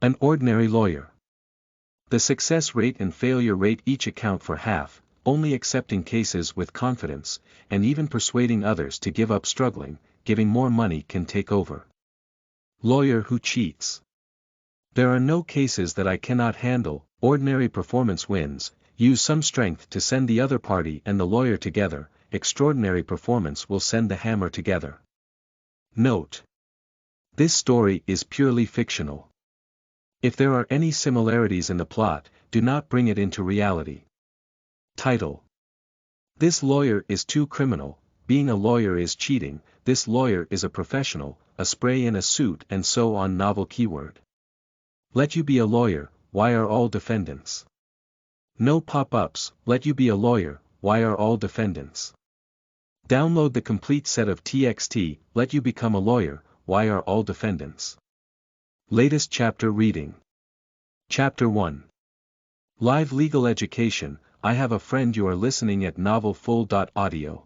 An ordinary lawyer. The success rate and failure rate each account for half, only accepting cases with confidence, and even persuading others to give up struggling, giving more money can take over. Lawyer who cheats. There are no cases that I cannot handle. Ordinary performance wins. Use some strength to send the other party and the lawyer together. Extraordinary performance will send the hammer together. Note: this story is purely fictional. If there are any similarities in the plot, do not bring it into reality. Title: This lawyer is too criminal. Being a lawyer is cheating. This lawyer is a professional. A spray in a suit, and so on. Novel keyword. Let you be a lawyer. Why are all defendants? No pop-ups. Let you be a lawyer. Why are all defendants? Download the complete set of TXT. Let you become a lawyer. Why are all defendants? Latest chapter reading. Chapter 1. Live Legal Education. I have a friend. You are listening at novelfull.audio.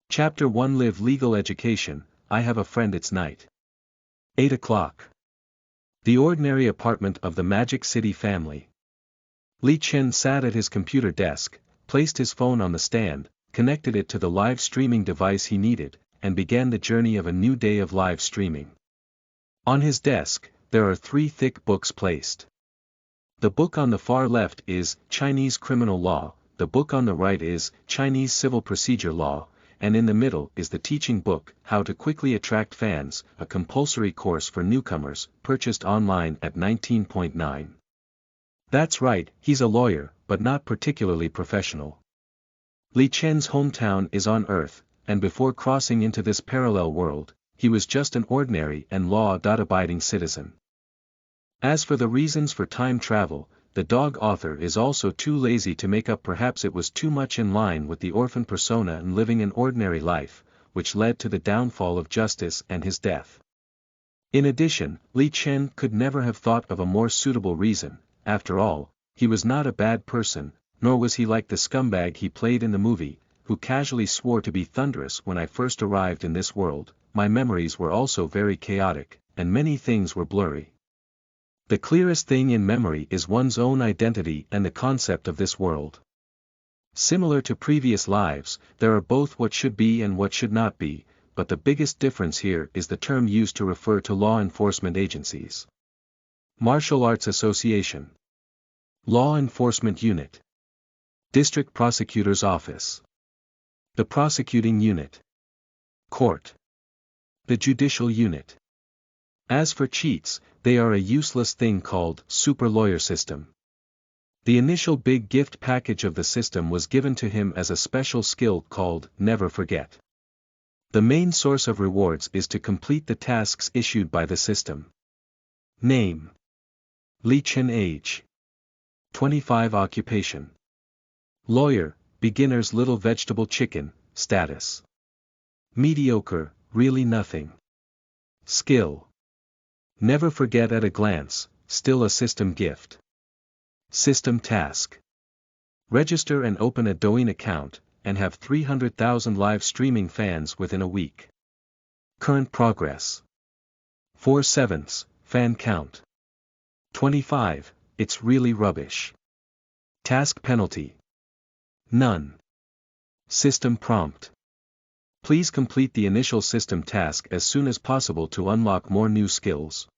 Chapter 1. Live Legal Education. I have a friend. It's night. 8 o'clock. The ordinary apartment of the Magic City family. Li Chen sat at his computer desk, placed his phone on the stand, connected it to the live streaming device he needed, and began the journey of a new day of live streaming. On his desk, there are 3 thick books placed. The book on the far left is Chinese Criminal Law, the book on the right is Chinese Civil Procedure Law, and in the middle is the teaching book, How to Quickly Attract Fans, a compulsory course for newcomers, purchased online at 19.9. That's right, he's a lawyer, but not particularly professional. Li Chen's hometown is on Earth, and before crossing into this parallel world, he was just an ordinary and law-abiding citizen. As for the reasons for time travel, the dog author is also too lazy to make up. Perhaps it was too much in line with the orphan persona and living an ordinary life, which led to the downfall of justice and his death. In addition, Li Chen could never have thought of a more suitable reason. After all, he was not a bad person, nor was he like the scumbag he played in the movie, who casually swore to be thunderous. When I first arrived in this world, my memories were also very chaotic, and many things were blurry. The clearest thing in memory is one's own identity and the concept of this world. Similar to previous lives, there are both what should be and what should not be, but the biggest difference here is the term used to refer to law enforcement agencies. Martial Arts Association. Law Enforcement Unit. District Prosecutor's Office. The Prosecuting Unit. Court. The Judicial Unit. As for cheats, they are a useless thing called super lawyer system. The initial big gift package of the system was given to him as a special skill called Never Forget. The main source of rewards is to complete the tasks issued by the system. Name: Li Chen. Age: 25. Occupation: lawyer, beginner's little vegetable chicken. Status: mediocre, really nothing. Skill: never forget at a glance, still a system gift. System task: register and open a Douyin account, and have 300,000 live streaming fans within a week. Current progress: 4/7, fan count 25, it's really rubbish. Task penalty: none. System prompt: please complete the initial system task as soon as possible to unlock more new skills.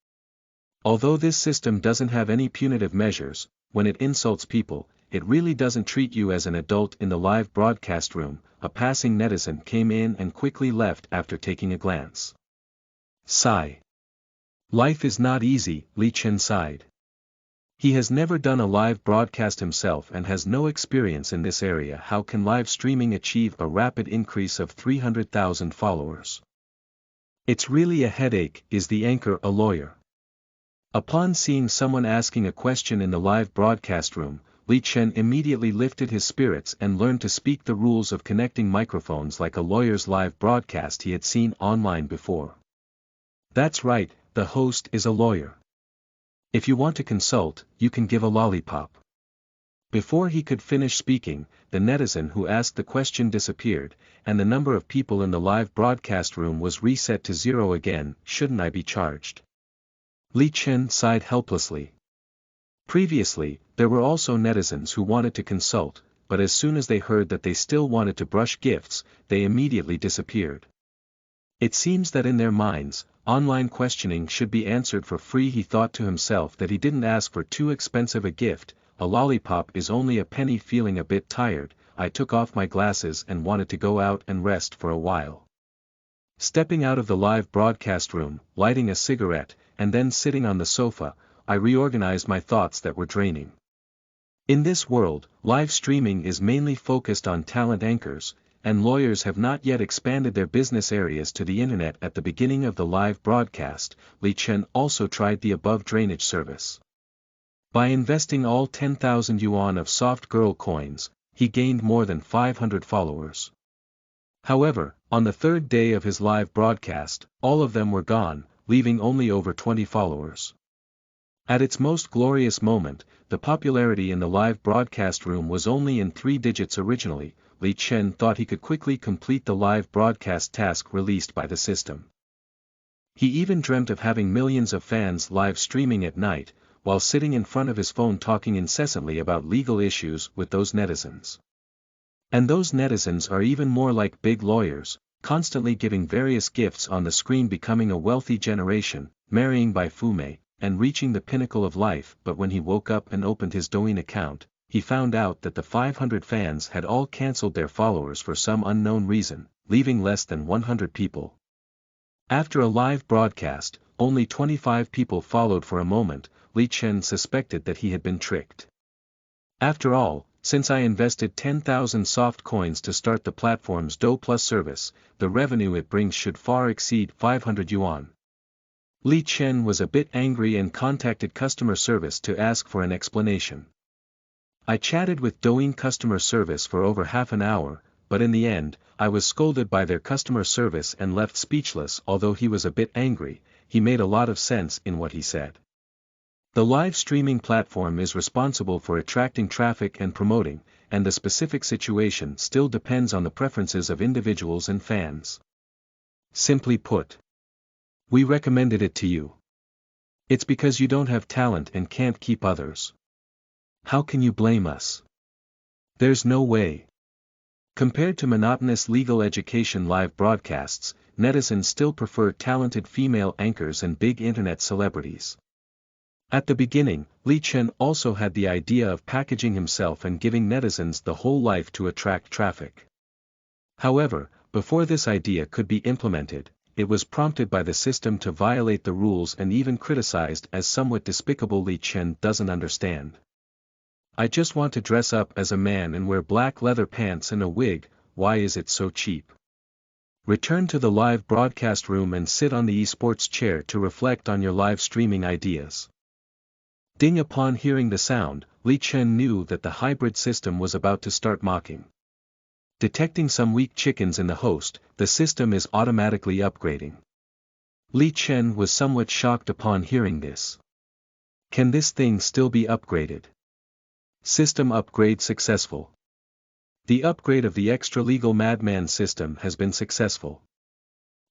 Although this system doesn't have any punitive measures, when it insults people, it really doesn't treat you as an adult. In the live broadcast room, a passing netizen came in and quickly left after taking a glance. Sigh. Life is not easy, Li Chen sighed. He has never done a live broadcast himself and has no experience in this area. How can live streaming achieve a rapid increase of 300,000 followers? It's really a headache. Is the anchor a lawyer? Upon seeing someone asking a question in the live broadcast room, Li Chen immediately lifted his spirits and learned to speak the rules of connecting microphones like a lawyer's live broadcast he had seen online before. That's right, the host is a lawyer. If you want to consult, you can give a lollipop. Before he could finish speaking, the netizen who asked the question disappeared, and the number of people in the live broadcast room was reset to 0 again. Shouldn't I be charged? Li Chen sighed helplessly. Previously, there were also netizens who wanted to consult, but as soon as they heard that they still wanted to brush gifts, they immediately disappeared. It seems that in their minds, online questioning should be answered for free. He thought to himself that he didn't ask for too expensive a gift. A lollipop is only a penny. Feeling a bit tired, I took off my glasses and wanted to go out and rest for a while. Stepping out of the live broadcast room, lighting a cigarette, and then sitting on the sofa, I reorganized my thoughts that were draining. In this world, live streaming is mainly focused on talent anchors, and lawyers have not yet expanded their business areas to the internet. At the beginning of the live broadcast, Li Chen also tried the above drainage service. By investing all 10,000 yuan of soft girl coins, he gained more than 500 followers. However, on the third day of his live broadcast, all of them were gone, leaving only over 20 followers. At its most glorious moment, the popularity in the live broadcast room was only in 3 digits originally. Li Chen thought he could quickly complete the live broadcast task released by the system. He even dreamt of having millions of fans live streaming at night, while sitting in front of his phone talking incessantly about legal issues with those netizens. And those netizens are even more like big lawyers, constantly giving various gifts on the screen, becoming a wealthy generation, marrying by Fume, and reaching the pinnacle of life. But when he woke up and opened his Douyin account, he found out that the 500 fans had all cancelled their followers for some unknown reason, leaving less than 100 people. After a live broadcast, only 25 people followed. For a moment, Li Chen suspected that he had been tricked. After all, since I invested 10,000 soft coins to start the platform's Do Plus service, the revenue it brings should far exceed 500 yuan. Li Chen was a bit angry and contacted customer service to ask for an explanation. I chatted with Douyin customer service for over half an hour, but in the end, I was scolded by their customer service and left speechless. Although he was a bit angry, he made a lot of sense in what he said. The live streaming platform is responsible for attracting traffic and promoting, and the specific situation still depends on the preferences of individuals and fans. Simply put, we recommended it to you. It's because you don't have talent and can't keep others. How can you blame us? There's no way. Compared to monotonous legal education live broadcasts, netizens still prefer talented female anchors and big internet celebrities. At the beginning, Li Chen also had the idea of packaging himself and giving netizens the whole life to attract traffic. However, before this idea could be implemented, it was prompted by the system to violate the rules and even criticized as somewhat despicable. Li Chen doesn't understand. I just want to dress up as a man and wear black leather pants and a wig. Why is it so cheap? Return to the live broadcast room and sit on the esports chair to reflect on your live streaming ideas. Ding! Upon hearing the sound, Li Chen knew that the hybrid system was about to start mocking. Detecting some weak chickens in the host, the system is automatically upgrading. Li Chen was somewhat shocked upon hearing this. Can this thing still be upgraded? System upgrade successful. The upgrade of the extra-legal madman system has been successful.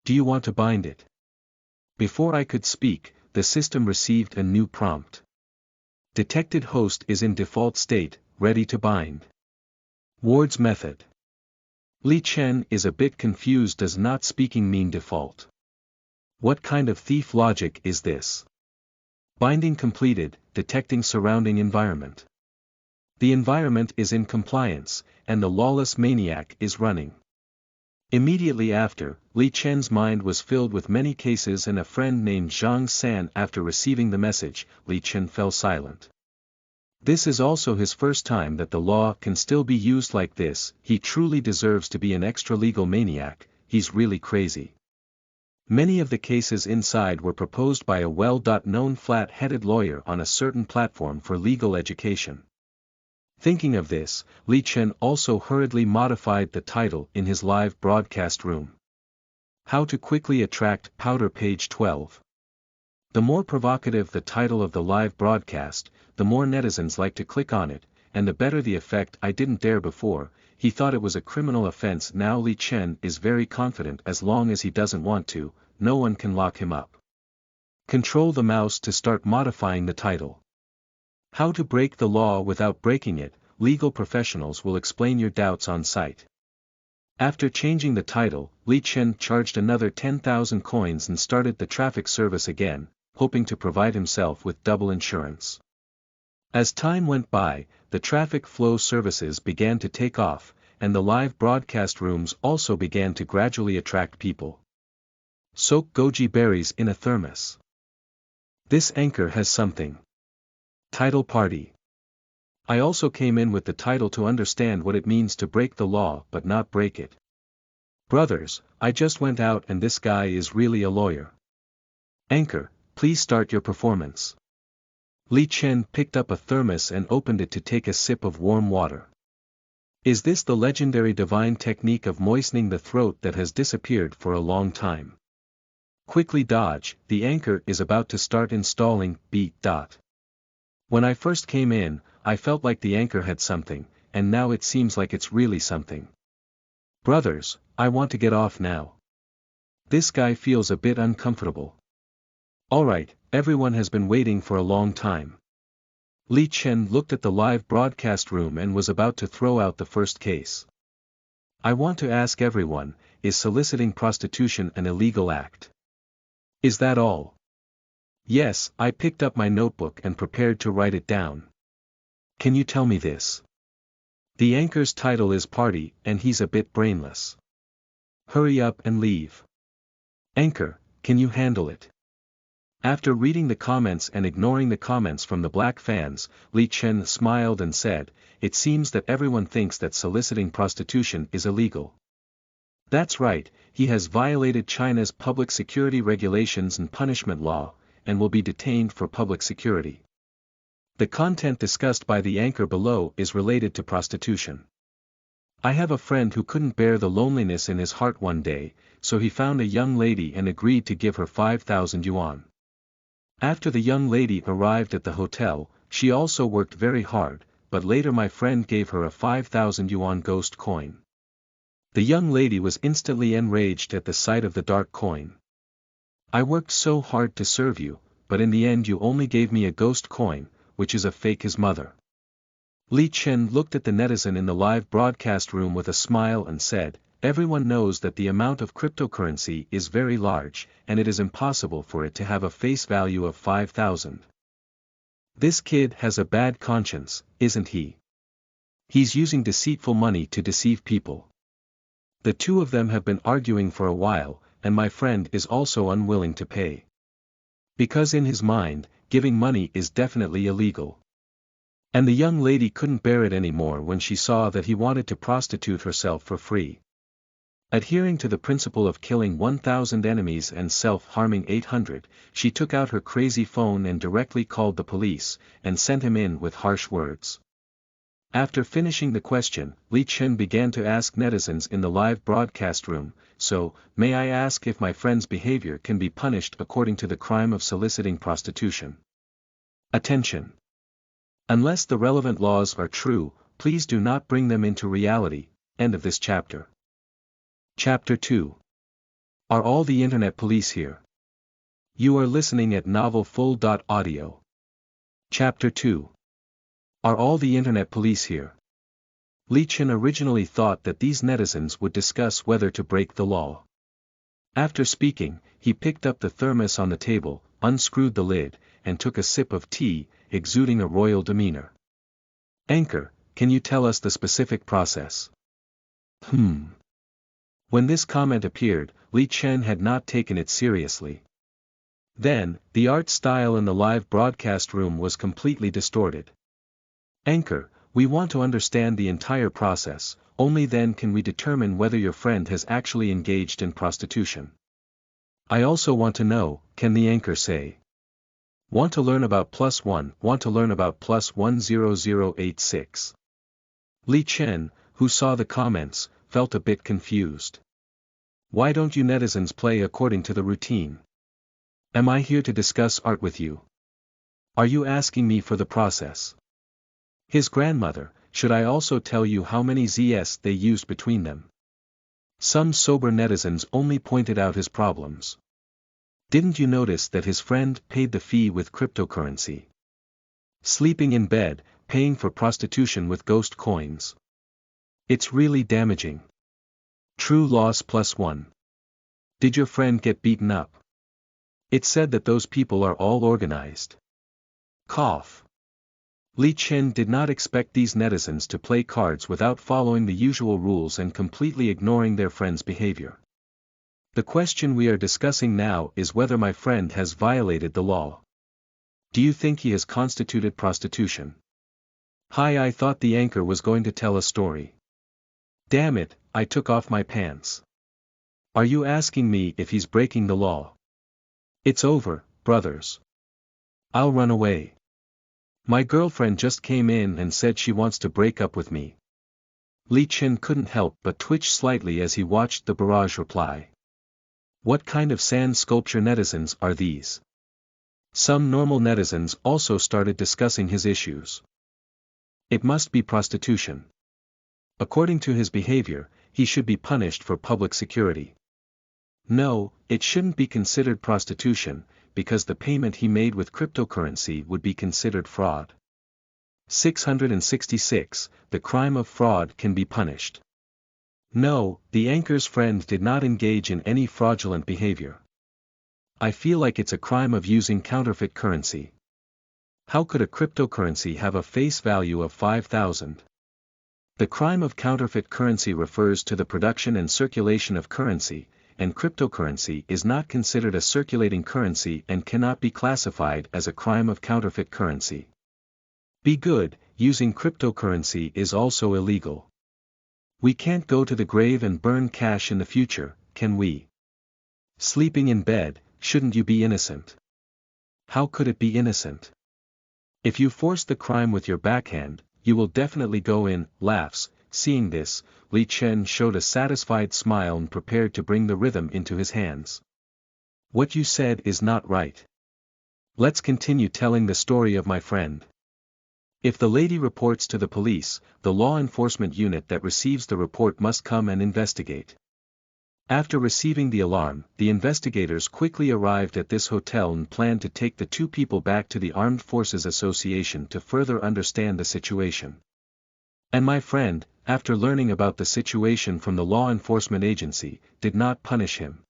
Do you want to bind it? Before I could speak, the system received a new prompt. Detected host is in default state, ready to bind. Ward's method. Li Chen is a bit confused. Does not speaking mean default? What kind of thief logic is this? Binding completed, detecting surrounding environment. The environment is in compliance, and the lawless maniac is running. Immediately after, Li Chen's mind was filled with many cases and a friend named Zhang San. After receiving the message, Li Chen fell silent. This is also his first time that the law can still be used like this. He truly deserves to be an extra-legal maniac. He's really crazy. Many of the cases inside were proposed by a well-known flat-headed lawyer on a certain platform for legal education. Thinking of this, Li Chen also hurriedly modified the title in his live broadcast room. How to quickly attract powder. Page 12. The more provocative the title of the live broadcast, the more netizens like to click on it, and the better the effect. I didn't dare before. He thought it was a criminal offense. Now Li Chen is very confident. As long as he doesn't want to, no one can lock him up. Control the mouse to start modifying the title. How to break the law without breaking it, legal professionals will explain your doubts on site. After changing the title, Li Chen charged another 10,000 coins and started the traffic service again, hoping to provide himself with double insurance. As time went by, the traffic flow services began to take off, and the live broadcast rooms also began to gradually attract people. Soak goji berries in a thermos. This anchor has something. Title party. I also came in with the title to understand what it means to break the law but not break it. Brothers, I just went out and this guy is really a lawyer. Anchor, please start your performance. Li Chen picked up a thermos and opened it to take a sip of warm water. Is this the legendary divine technique of moistening the throat that has disappeared for a long time? Quickly dodge, the anchor is about to start installing, beat. When I first came in, I felt like the anchor had something, and now it seems like it's really something. Brothers, I want to get off now. This guy feels a bit uncomfortable. Alright, everyone has been waiting for a long time. Li Chen looked at the live broadcast room and was about to throw out the first case. I want to ask everyone, is soliciting prostitution an illegal act? Is that all? Yes, I picked up my notebook and prepared to write it down. Can you tell me this? The anchor's title is Party, and he's a bit brainless. Hurry up and leave. Anchor, can you handle it? After reading the comments and ignoring the comments from the black fans, Li Chen smiled and said, it seems that everyone thinks that soliciting prostitution is illegal. That's right, he has violated China's public security regulations and punishment law, and will be detained for public security. The content discussed by the anchor below is related to prostitution. I have a friend who couldn't bear the loneliness in his heart one day, so he found a young lady and agreed to give her 5,000 yuan. After the young lady arrived at the hotel, she also worked very hard, but later my friend gave her a 5,000 yuan ghost coin. The young lady was instantly enraged at the sight of the dark coin. I worked so hard to serve you, but in the end you only gave me a ghost coin, which is a fake. His mother. Li Chen looked at the netizen in the live broadcast room with a smile and said, everyone knows that the amount of cryptocurrency is very large, and it is impossible for it to have a face value of 5,000. This kid has a bad conscience, isn't he? He's using deceitful money to deceive people. The two of them have been arguing for a while, and my friend is also unwilling to pay. Because in his mind, giving money is definitely illegal. And the young lady couldn't bear it anymore when she saw that he wanted to prostitute herself for free. Adhering to the principle of killing 1,000 enemies and self-harming 800, she took out her crazy phone and directly called the police, and sent him in with harsh words. After finishing the question, Li Chen began to ask netizens in the live broadcast room, so, may I ask if my friend's behavior can be punished according to the crime of soliciting prostitution? Attention! Unless the relevant laws are true, please do not bring them into reality. End of this chapter. Chapter 2. Are all the internet police here? You are listening at novelfull.audio. Chapter 2. Are all the internet police here? Li Chen originally thought that these netizens would discuss whether to break the law. After speaking, he picked up the thermos on the table, unscrewed the lid, and took a sip of tea, exuding a royal demeanor. Anchor, can you tell us the specific process? When this comment appeared, Li Chen had not taken it seriously. Then, the art style in the live broadcast room was completely distorted. Anchor, we want to understand the entire process, only then can we determine whether your friend has actually engaged in prostitution. I also want to know, can the anchor say? Want to learn about +1, want to learn about +10086. Li Chen, who saw the comments, felt a bit confused. Why don't you netizens play according to the routine? Am I here to discuss art with you? Are you asking me for the process? His grandmother, should I also tell you how many ZS they used between them? Some sober netizens only pointed out his problems. Didn't you notice that his friend paid the fee with cryptocurrency? Sleeping in bed, paying for prostitution with ghost coins. It's really damaging. True loss +1. Did your friend get beaten up? It's said that those people are all organized. Cough. Li Chen did not expect these netizens to play cards without following the usual rules and completely ignoring their friend's behavior. The question we are discussing now is whether my friend has violated the law. Do you think he has constituted prostitution? Hi, I thought the anchor was going to tell a story. Damn it, I took off my pants. Are you asking me if he's breaking the law? It's over, brothers. I'll run away. My girlfriend just came in and said she wants to break up with me. Li Chen couldn't help but twitch slightly as he watched the barrage reply. What kind of sand sculpture netizens are these? Some normal netizens also started discussing his issues. It must be prostitution. According to his behavior, he should be punished for public security. No, it shouldn't be considered prostitution, because the payment he made with cryptocurrency would be considered fraud. 666. The crime of fraud can be punished. No, the anchor's friend did not engage in any fraudulent behavior. I feel like it's a crime of using counterfeit currency. How could a cryptocurrency have a face value of 5,000? The crime of counterfeit currency refers to the production and circulation of currency, and cryptocurrency is not considered a circulating currency and cannot be classified as a crime of counterfeit currency. Be good, using cryptocurrency is also illegal. We can't go to the grave and burn cash in the future, can we? Sleeping in bed, shouldn't you be innocent? How could it be innocent? If you force the crime with your backhand, you will definitely go in, laughs. Seeing this, Li Chen showed a satisfied smile and prepared to bring the rhythm into his hands. What you said is not right. Let's continue telling the story of my friend. If the lady reports to the police, the law enforcement unit that receives the report must come and investigate. After receiving the alarm, the investigators quickly arrived at this hotel and planned to take the two people back to the Armed Forces Association to further understand the situation. And my friend, after learning about the situation from the law enforcement agency, did not punish him.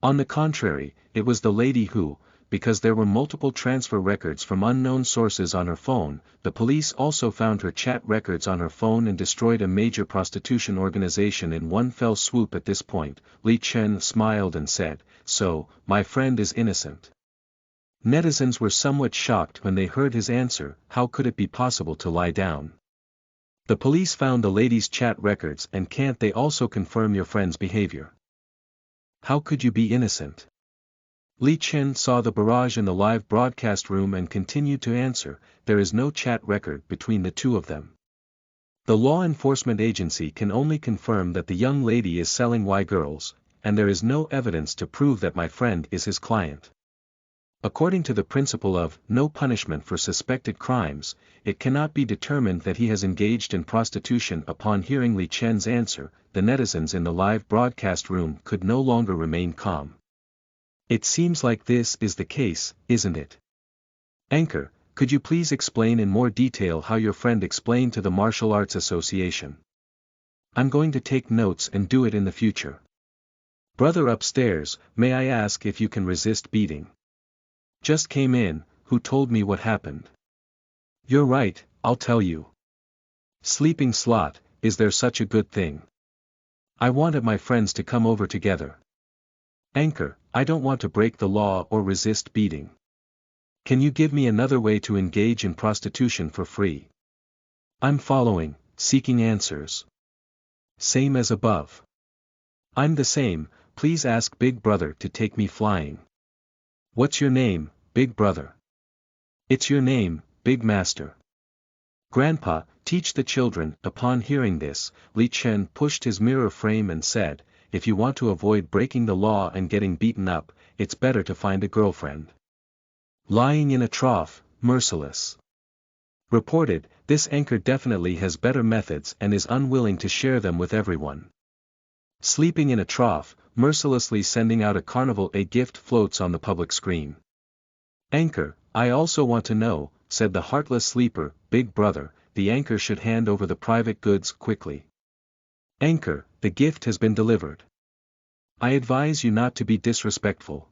On the contrary, it was the lady who, because there were multiple transfer records from unknown sources on her phone, the police also found her chat records on her phone and destroyed a major prostitution organization in one fell swoop. At this point, Li Chen smiled and said, "So, my friend is innocent." Netizens were somewhat shocked when they heard his answer. How could it be possible to lie down? The police found the lady's chat records, and can't they also confirm your friend's behavior? How could you be innocent? Li Chen saw the barrage in the live broadcast room and continued to answer, there is no chat record between the two of them. The law enforcement agency can only confirm that the young lady is selling Y-girls, and there is no evidence to prove that my friend is his client. According to the principle of no punishment for suspected crimes, it cannot be determined that he has engaged in prostitution. Upon hearing Li Chen's answer, the netizens in the live broadcast room could no longer remain calm. It seems like this is the case, isn't it? Anchor, could you please explain in more detail how your friend explained to the Martial Arts Association? I'm going to take notes and do it in the future. Brother upstairs, may I ask if you can resist beating? Just came in, who told me what happened? You're right, I'll tell you. Sleeping slot, is there such a good thing? I wanted my friends to come over together. Anchor, I don't want to break the law or resist beating. Can you give me another way to engage in prostitution for free? I'm following, seeking answers. Same as above. I'm the same, please ask Big Brother to take me flying. What's your name, Big Brother? It's your name, Big Master. Grandpa, teach the children. Upon hearing this, Li Chen pushed his mirror frame and said, if you want to avoid breaking the law and getting beaten up, it's better to find a girlfriend. Lying in a trough, merciless. Reported, this anchor definitely has better methods and is unwilling to share them with everyone. Sleeping in a trough, mercilessly sending out a carnival. A gift floats on the public screen. Anchor, I also want to know, said the heartless sleeper. Big brother, the anchor should hand over the private goods quickly. Anchor, the gift has been delivered. I advise you not to be disrespectful.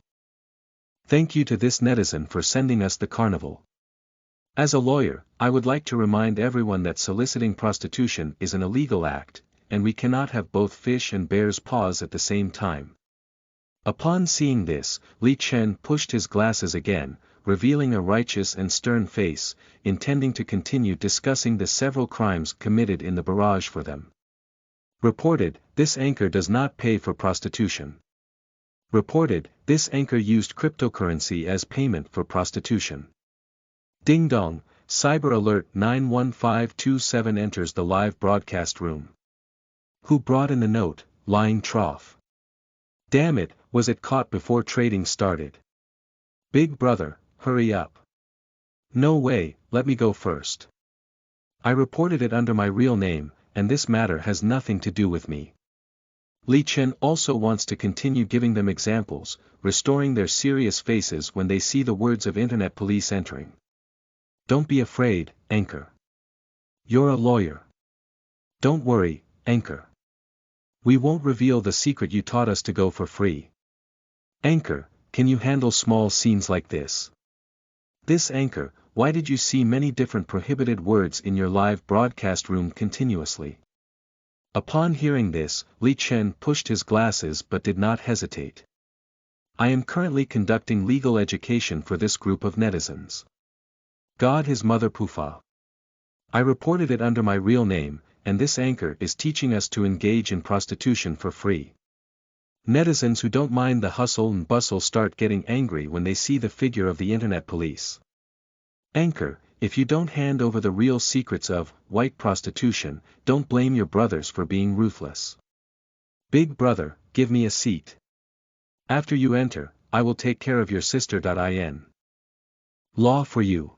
Thank you to this netizen for sending us the carnival. As a lawyer, I would like to remind everyone that soliciting prostitution is an illegal act, and we cannot have both fish and bear's paws at the same time. Upon seeing this, Li Chen pushed his glasses again, revealing a righteous and stern face, intending to continue discussing the several crimes committed in the barrage for them. Reported, this anchor does not pay for prostitution. Reported, this anchor used cryptocurrency as payment for prostitution. Ding dong, Cyber Alert 91527 enters the live broadcast room. Who brought in the note, lying trough? Damn it, was it caught before trading started? Big brother, hurry up. No way, let me go first. I reported it under my real name, and this matter has nothing to do with me. Li Chen also wants to continue giving them examples, restoring their serious faces when they see the words of internet police entering. Don't be afraid, Anchor. You're a lawyer. Don't worry, Anchor. We won't reveal the secret you taught us to go for free. Anchor, can you handle small scenes like this? This anchor, why did you see many different prohibited words in your live broadcast room continuously? Upon hearing this, Li Chen pushed his glasses but did not hesitate. I am currently conducting legal education for this group of netizens. God his mother Pufa. I reported it under my real name, and this anchor is teaching us to engage in prostitution for free. Netizens who don't mind the hustle and bustle start getting angry when they see the figure of the internet police. Anchor, if you don't hand over the real secrets of white prostitution, don't blame your brothers for being ruthless. Big brother, give me a seat. After you enter, I will take care of your sister.in. Law for you.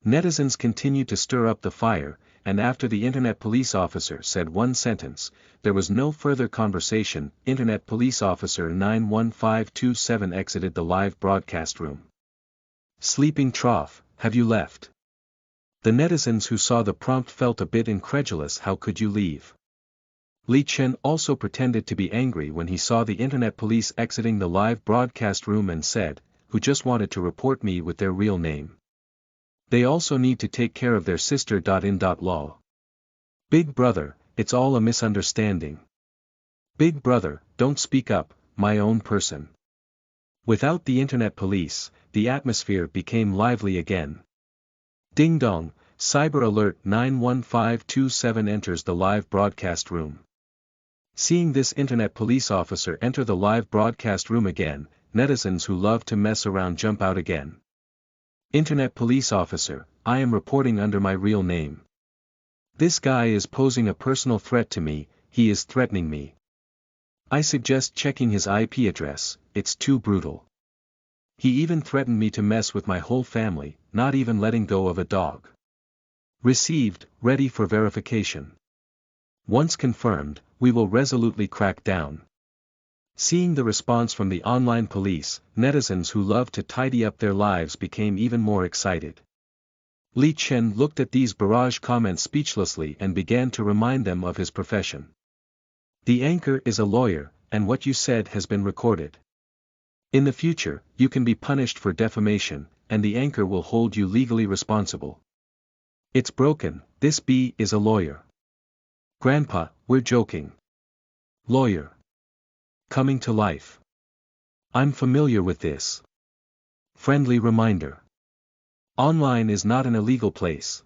Netizens continued to stir up the fire, and after the internet police officer said one sentence, there was no further conversation. Internet police officer 91527 exited the live broadcast room. Sleeping trough, have you left? The netizens who saw the prompt felt a bit incredulous. How could you leave? Li Chen also pretended to be angry when he saw the internet police exiting the live broadcast room and said, who just wanted to report me with their real name. They also need to take care of their sister.in.law. Big brother, it's all a misunderstanding. Big brother, don't speak up, my own person. Without the internet police, the atmosphere became lively again. Ding dong, Cyber Alert 91527 enters the live broadcast room. Seeing this internet police officer enter the live broadcast room again, netizens who love to mess around jump out again. Internet police officer, I am reporting under my real name. This guy is posing a personal threat to me, he is threatening me. I suggest checking his IP address, it's too brutal. He even threatened me to mess with my whole family, not even letting go of a dog. Received, ready for verification. Once confirmed, we will resolutely crack down. Seeing the response from the online police, netizens who love to tidy up their lives became even more excited. Li Chen looked at these barrage comments speechlessly and began to remind them of his profession. The anchor is a lawyer, and what you said has been recorded. In the future, you can be punished for defamation, and the anchor will hold you legally responsible. It's broken, this B is a lawyer. Grandpa, we're joking. Lawyer. Coming to life. I'm familiar with this. Friendly reminder. Online is not an illegal place.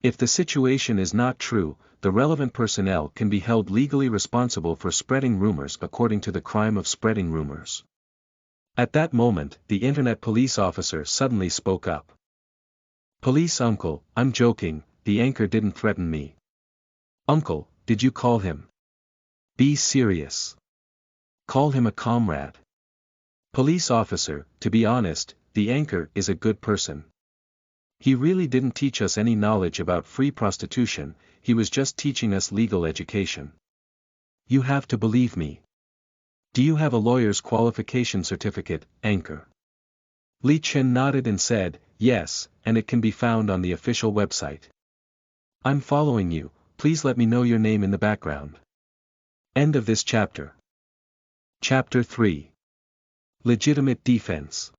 If the situation is not true, the relevant personnel can be held legally responsible for spreading rumors according to the crime of spreading rumors. At that moment, the internet police officer suddenly spoke up. Police uncle, I'm joking, the anchor didn't threaten me. Uncle, did you call him? Be serious. Call him a comrade. Police officer, to be honest, the anchor is a good person. He really didn't teach us any knowledge about free prostitution, he was just teaching us legal education. You have to believe me. Do you have a lawyer's qualification certificate, Anchor? Li Chen nodded and said, yes, and it can be found on the official website. I'm following you, please let me know your name in the background. End of this chapter. Chapter 3. Legitimate Defense.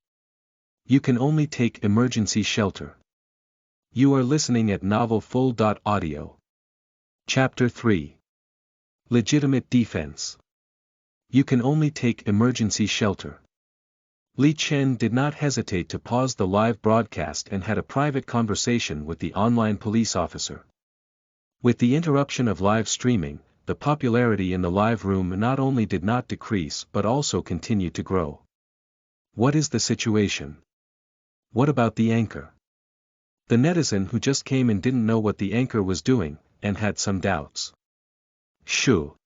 You can only take emergency shelter. You are listening at novelfull.audio. Chapter 3. Legitimate Defense. You can only take emergency shelter. Li Chen did not hesitate to pause the live broadcast and had a private conversation with the online police officer. With the interruption of live streaming, the popularity in the live room not only did not decrease but also continued to grow. What is the situation? What about the anchor? The netizen who just came in didn't know what the anchor was doing, and had some doubts. Shoo.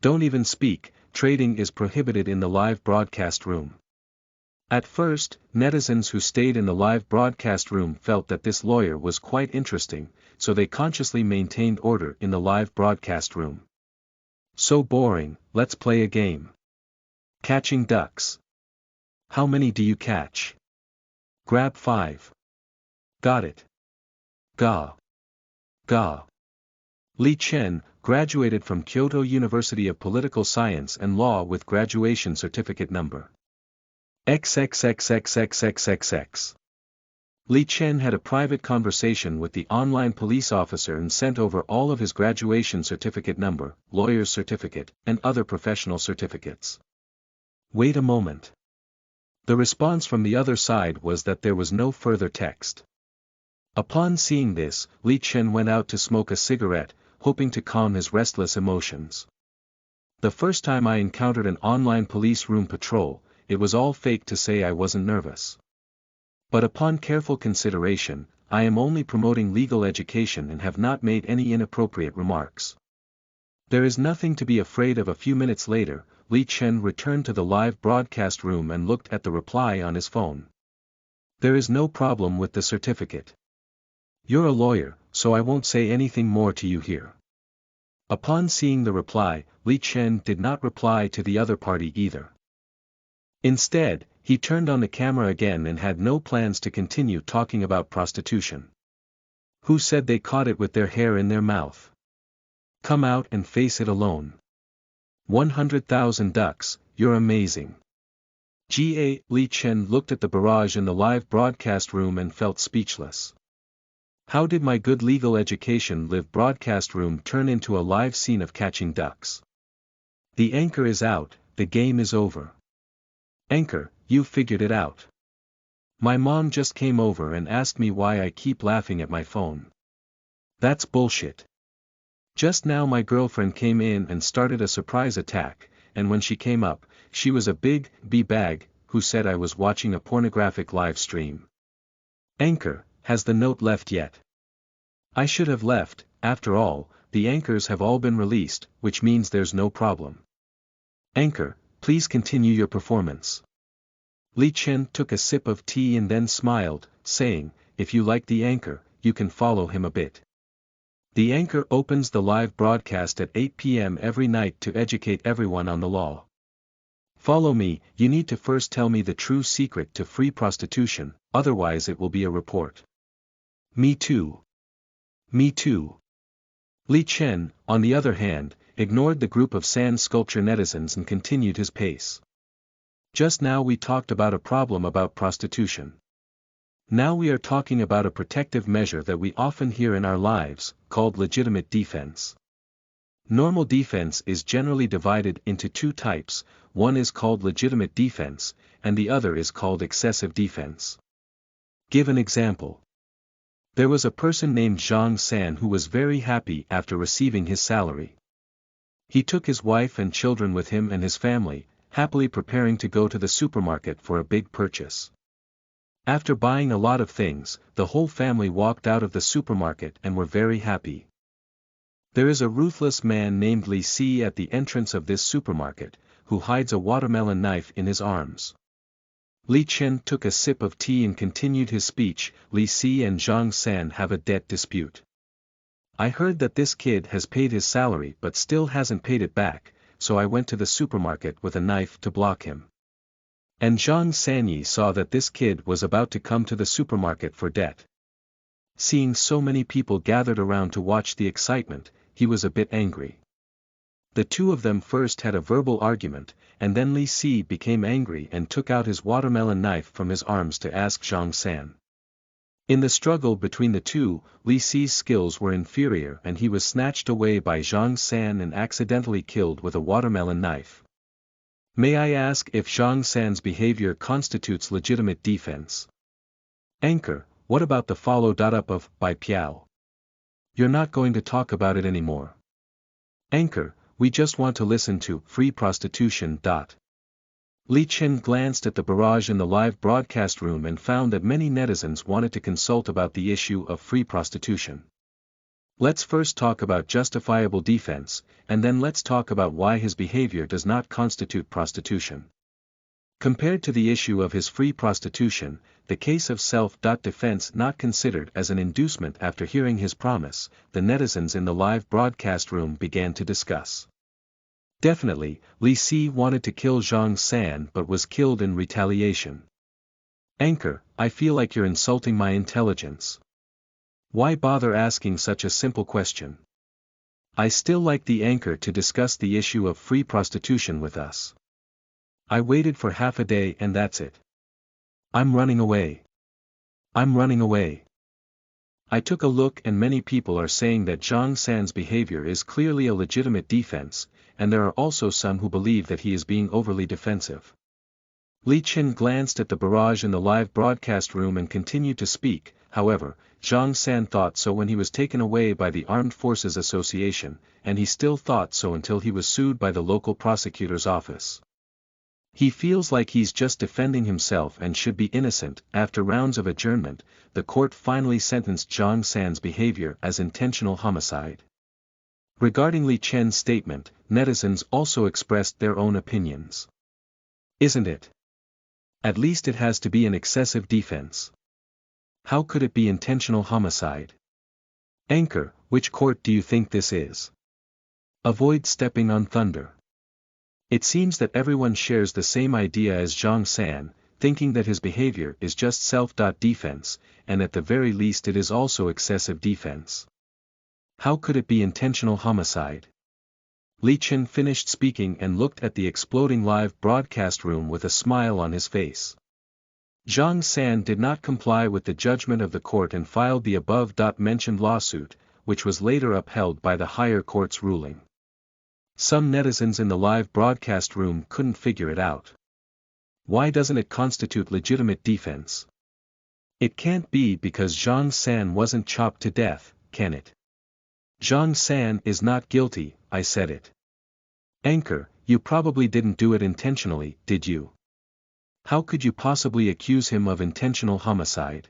Don't even speak, trading is prohibited in the live broadcast room. At first, netizens who stayed in the live broadcast room felt that this lawyer was quite interesting, so they consciously maintained order in the live broadcast room. So boring, let's play a game. Catching ducks. How many do you catch? Grab 5. Got it. Ga. Ga. Li Chen graduated from Kyoto University of Political Science and Law with graduation certificate number XXXXXXXX. Li Chen had a private conversation with the online police officer and sent over all of his graduation certificate number, lawyer's certificate, and other professional certificates. Wait a moment. The response from the other side was that there was no further text. Upon seeing this, Li Chen went out to smoke a cigarette, hoping to calm his restless emotions. The first time I encountered an online police room patrol, it was all fake to say I wasn't nervous. But upon careful consideration, I am only promoting legal education and have not made any inappropriate remarks. There is nothing to be afraid of. A few minutes later, Li Chen returned to the live broadcast room and looked at the reply on his phone. There is no problem with the certificate. You're a lawyer, so I won't say anything more to you here. Upon seeing the reply, Li Chen did not reply to the other party either. Instead, he turned on the camera again and had no plans to continue talking about prostitution. Who said they caught it with their hair in their mouth? Come out and face it alone. 100,000 ducks, you're amazing. Li Chen looked at the barrage in the live broadcast room and felt speechless. How did my good legal education live broadcast room turn into a live scene of catching ducks? The anchor is out, the game is over. Anchor, you figured it out. My mom just came over and asked me why I keep laughing at my phone. That's bullshit. Just now my girlfriend came in and started a surprise attack, and when she came up, she was a big b-bag, who said I was watching a pornographic live stream. Anchor, has the note left yet? I should have left. After all, the anchors have all been released, which means there's no problem. Anchor, please continue your performance. Li Chen took a sip of tea and then smiled, saying, if you like the anchor, you can follow him a bit. The anchor opens the live broadcast at 8 p.m. every night to educate everyone on the law. Follow me. You need to first tell me the true secret to free prostitution, otherwise it will be a report. Me too. Me too. Li Chen, on the other hand, ignored the group of sand sculpture netizens and continued his pace. Just now we talked about a problem about prostitution. Now we are talking about a protective measure that we often hear in our lives, called legitimate defense. Normal defense is generally divided into two types, one is called legitimate defense, and the other is called excessive defense. Give an example. There was a person named Zhang San who was very happy after receiving his salary. He took his wife and children with him and his family, happily preparing to go to the supermarket for a big purchase. After buying a lot of things, the whole family walked out of the supermarket and were very happy. There is a ruthless man named Li Si at the entrance of this supermarket, who hides a watermelon knife in his arms. Li Chen took a sip of tea and continued his speech. Li Si and Zhang San have a debt dispute. I heard that this kid has paid his salary but still hasn't paid it back, so I went to the supermarket with a knife to block him. And Zhang Sanyi saw that this kid was about to come to the supermarket for debt. Seeing so many people gathered around to watch the excitement, he was a bit angry. The two of them first had a verbal argument, and then Li Si became angry and took out his watermelon knife from his arms to ask Zhang San. In the struggle between the two, Li Si's skills were inferior and he was snatched away by Zhang San and accidentally killed with a watermelon knife. May I ask if Zhang San's behavior constitutes legitimate defense? Anchor, what about the follow-up of by Piao? You're not going to talk about it anymore. Anchor, we just want to listen to free prostitution. Li Chen glanced at the barrage in the live broadcast room and found that many netizens wanted to consult about the issue of free prostitution. Let's first talk about justifiable defense, and then let's talk about why his behavior does not constitute prostitution. Compared to the issue of his free prostitution, the case of self-defense not considered as an inducement after hearing his promise, the netizens in the live broadcast room began to discuss. Definitely, Li Si wanted to kill Zhang San but was killed in retaliation. Anchor, I feel like you're insulting my intelligence. Why bother asking such a simple question? I still like the anchor to discuss the issue of free prostitution with us. I waited for half a day and that's it. I'm running away. I'm running away. I took a look and many people are saying that Zhang San's behavior is clearly a legitimate defense, and there are also some who believe that he is being overly defensive. Li Chen glanced at the barrage in the live broadcast room and continued to speak. However, Zhang San thought so when he was taken away by the Armed Forces Association, and he still thought so until he was sued by the local prosecutor's office. He feels like he's just defending himself and should be innocent. After rounds of adjournment, the court finally sentenced Zhang San's behavior as intentional homicide. Regarding Li Chen's statement, netizens also expressed their own opinions. Isn't it? At least it has to be an excessive defense. How could it be intentional homicide? Anchor, which court do you think this is? Avoid stepping on thunder. It seems that everyone shares the same idea as Zhang San, thinking that his behavior is just self-defense, and at the very least it is also excessive defense. How could it be intentional homicide? Li Chen finished speaking and looked at the exploding live broadcast room with a smile on his face. Zhang San did not comply with the judgment of the court and filed the above-mentioned lawsuit, which was later upheld by the higher court's ruling. Some netizens in the live broadcast room couldn't figure it out. Why doesn't it constitute legitimate defense? It can't be because Zhang San wasn't chopped to death, can it? Zhang San is not guilty, I said it. Anchor, you probably didn't do it intentionally, did you? How could you possibly accuse him of intentional homicide?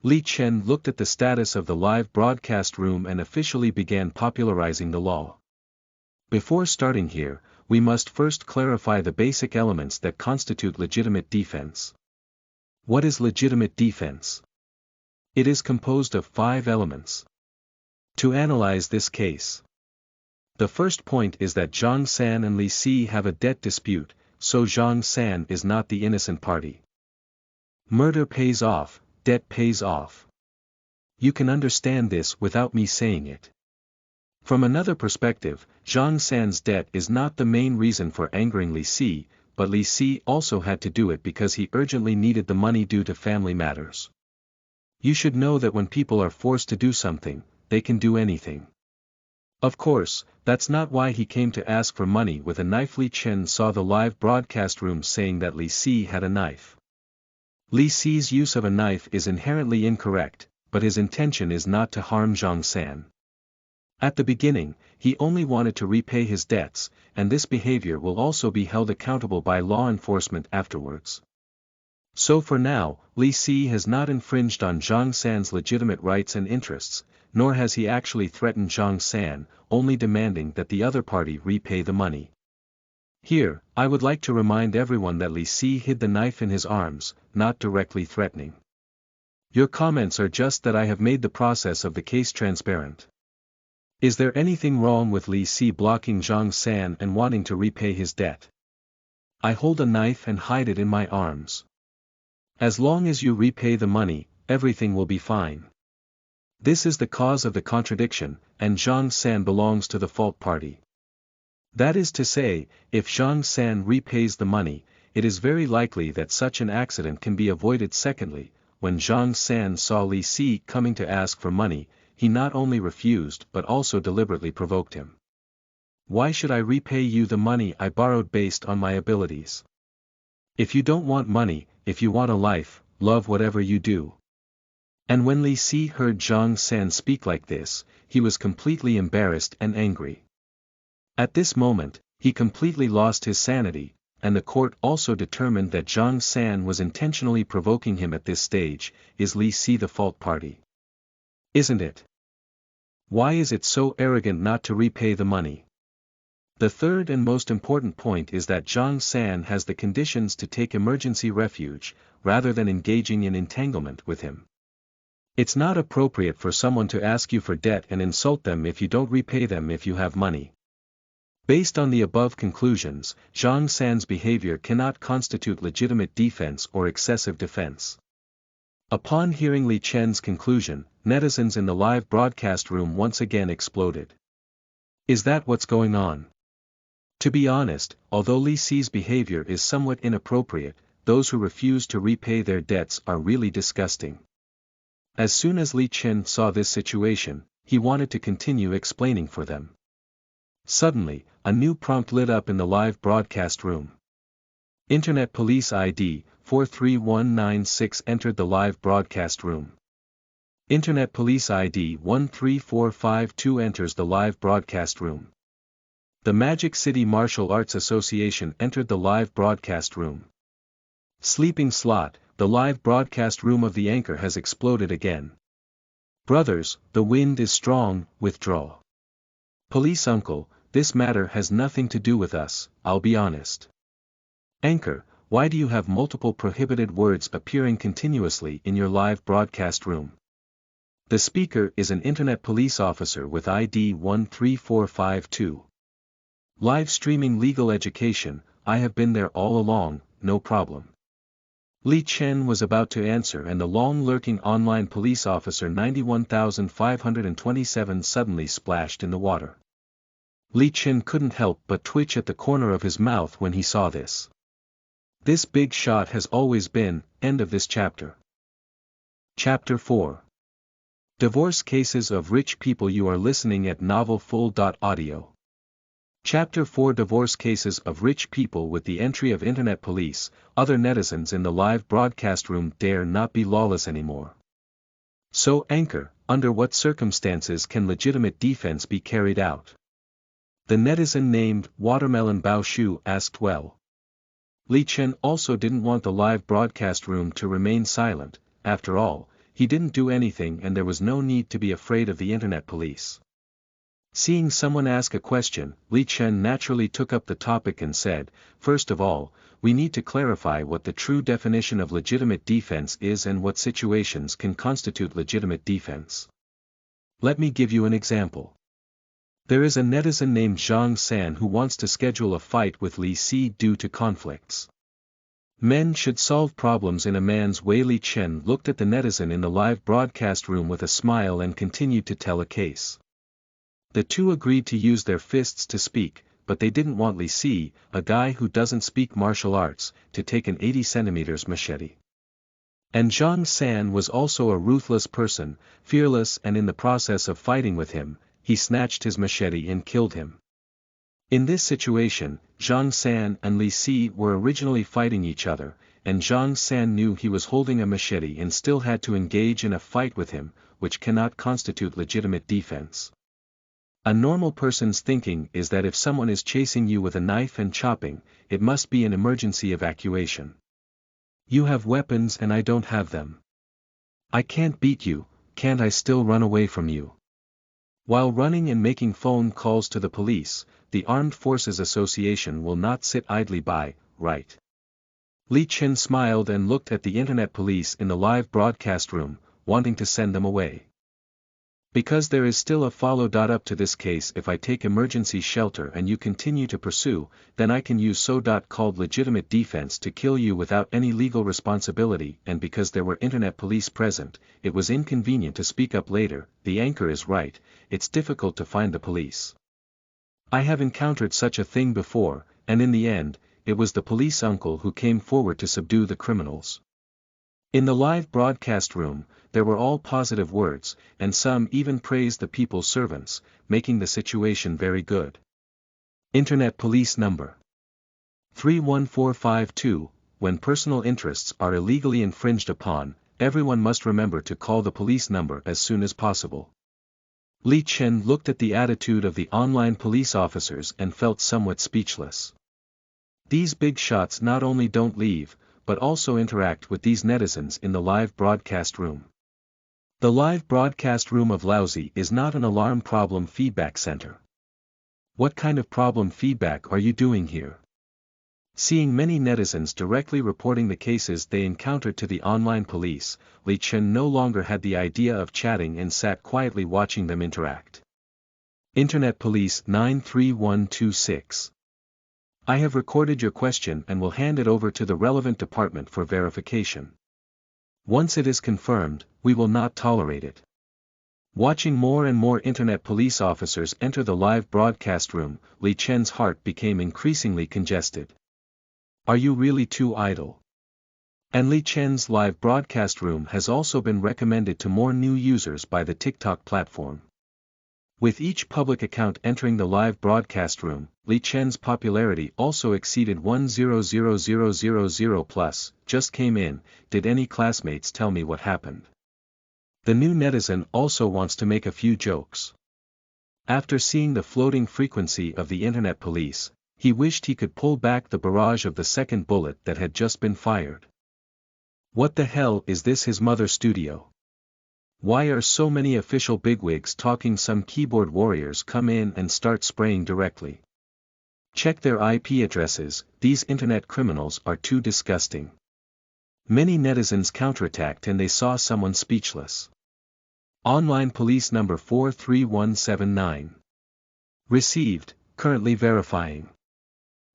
Li Chen looked at the status of the live broadcast room and officially began popularizing the law. Before starting here, we must first clarify the basic elements that constitute legitimate defense. What is legitimate defense? It is composed of 5 elements. To analyze this case, the first point is that Zhang San and Li Si have a debt dispute, so Zhang San is not the innocent party. Murder pays off, debt pays off. You can understand this without me saying it. From another perspective, Zhang San's debt is not the main reason for angering Li Si, but Li Si also had to do it because he urgently needed the money due to family matters. You should know that when people are forced to do something, they can do anything. Of course, that's not why he came to ask for money with a knife. Li Chen saw the live broadcast room saying that Li Si had a knife. Li Si's use of a knife is inherently incorrect, but his intention is not to harm Zhang San. At the beginning, he only wanted to repay his debts, and this behavior will also be held accountable by law enforcement afterwards. So for now, Li Si has not infringed on Zhang San's legitimate rights and interests, nor has he actually threatened Zhang San, only demanding that the other party repay the money. Here, I would like to remind everyone that Li Si hid the knife in his arms, not directly threatening. Your comments are just that I have made the process of the case transparent. Is there anything wrong with Li Si blocking Zhang San and wanting to repay his debt? I hold a knife and hide it in my arms. As long as you repay the money, everything will be fine. This is the cause of the contradiction, and Zhang San belongs to the fault party. That is to say, if Zhang San repays the money, it is very likely that such an accident can be avoided. Secondly, when Zhang San saw Li Si coming to ask for money, he not only refused but also deliberately provoked him. Why should I repay you the money I borrowed based on my abilities? If you don't want money, if you want a life, love whatever you do. And when Li Si heard Zhang San speak like this, he was completely embarrassed and angry. At this moment, he completely lost his sanity, and the court also determined that Zhang San was intentionally provoking him at this stage. Is Li Si the fault party? Isn't it? Why is it so arrogant not to repay the money? The third and most important point is that Zhang San has the conditions to take emergency refuge, rather than engaging in entanglement with him. It's not appropriate for someone to ask you for debt and insult them if you don't repay them if you have money. Based on the above conclusions, Zhang San's behavior cannot constitute legitimate defense or excessive defense. Upon hearing Li Chen's conclusion, netizens in the live broadcast room once again exploded. Is that what's going on? To be honest, although Li Si's behavior is somewhat inappropriate, those who refuse to repay their debts are really disgusting. As soon as Li Chen saw this situation, he wanted to continue explaining for them. Suddenly, a new prompt lit up in the live broadcast room. Internet Police ID 43196 entered the live broadcast room. Internet Police ID 13452 enters the live broadcast room. The Magic City Martial Arts Association entered the live broadcast room. Sleeping Slot, the live broadcast room of the anchor has exploded again. Brothers, the wind is strong, withdraw. Police uncle, this matter has nothing to do with us, I'll be honest. Anchor, why do you have multiple prohibited words appearing continuously in your live broadcast room? The speaker is an internet police officer with ID 13452. Live streaming legal education, I have been there all along, no problem. Li Chen was about to answer and the long-lurking online police officer 91527 suddenly splashed in the water. Li Chen couldn't help but twitch at the corner of his mouth when he saw this. This big shot has always been. End of this chapter. Chapter 4. Divorce Cases of Rich People. You are listening at novelfull.audio. Chapter 4. Divorce Cases of Rich People. With the entry of Internet Police, other netizens in the live broadcast room dare not be lawless anymore. So, Anchor, under what circumstances can legitimate defense be carried out? The netizen named Watermelon Baoshu asked. Well, Li Chen also didn't want the live broadcast room to remain silent. After all, he didn't do anything and there was no need to be afraid of the Internet Police. Seeing someone ask a question, Li Chen naturally took up the topic and said, first of all, we need to clarify what the true definition of legitimate defense is and what situations can constitute legitimate defense. Let me give you an example. There is a netizen named Zhang San who wants to schedule a fight with Li Si due to conflicts. Men should solve problems in a man's way. Li Chen looked at the netizen in the live broadcast room with a smile and continued to tell a case. The two agreed to use their fists to speak, but they didn't want Li Si, a guy who doesn't speak martial arts, to take an 80 cm machete. And Zhang San was also a ruthless person, fearless, and in the process of fighting with him, he snatched his machete and killed him. In this situation, Zhang San and Li Si were originally fighting each other, and Zhang San knew he was holding a machete and still had to engage in a fight with him, which cannot constitute legitimate defense. A normal person's thinking is that if someone is chasing you with a knife and chopping, it must be an emergency evacuation. You have weapons and I don't have them. I can't beat you, can't I still run away from you? While running and making phone calls to the police, the Armed Forces Association will not sit idly by, right? Li Chen smiled and looked at the Internet Police in the live broadcast room, wanting to send them away. Because there is still a follow-up to this case. If I take emergency shelter and you continue to pursue, then I can use so-called legitimate defense to kill you without any legal responsibility. And because there were internet police present, it was inconvenient to speak up later. The anchor is right, it's difficult to find the police. I have encountered such a thing before, and in the end, it was the police uncle who came forward to subdue the criminals. In the live broadcast room, there were all positive words, and some even praised the people's servants, making the situation very good. Internet Police Number 31452. When personal interests are illegally infringed upon, everyone must remember to call the police number as soon as possible. Li Chen looked at the attitude of the online police officers and felt somewhat speechless. These big shots not only don't leave, but also interact with these netizens in the live broadcast room. The live broadcast room of Lousy is not an alarm problem feedback center. What kind of problem feedback are you doing here? Seeing many netizens directly reporting the cases they encountered to the online police, Li Chen no longer had the idea of chatting and sat quietly watching them interact. Internet Police 93126. I have recorded your question and will hand it over to the relevant department for verification. Once it is confirmed, we will not tolerate it. Watching more and more internet police officers enter the live broadcast room, Li Chen's heart became increasingly congested. Are you really too idle? And Li Chen's live broadcast room has also been recommended to more new users by the TikTok platform. With each public account entering the live broadcast room, Li Chen's popularity also exceeded 100,000 plus. Just came in, did any classmates tell me what happened? The new netizen also wants to make a few jokes. After seeing the floating frequency of the internet police, he wished he could pull back the barrage of the second bullet that had just been fired. What the hell is this, his mother's studio? Why are so many official bigwigs talking? Some keyboard warriors come in and start spraying directly. Check their IP addresses, these internet criminals are too disgusting. Many netizens counterattacked and they saw someone speechless. Online police number 43179. Received, currently verifying.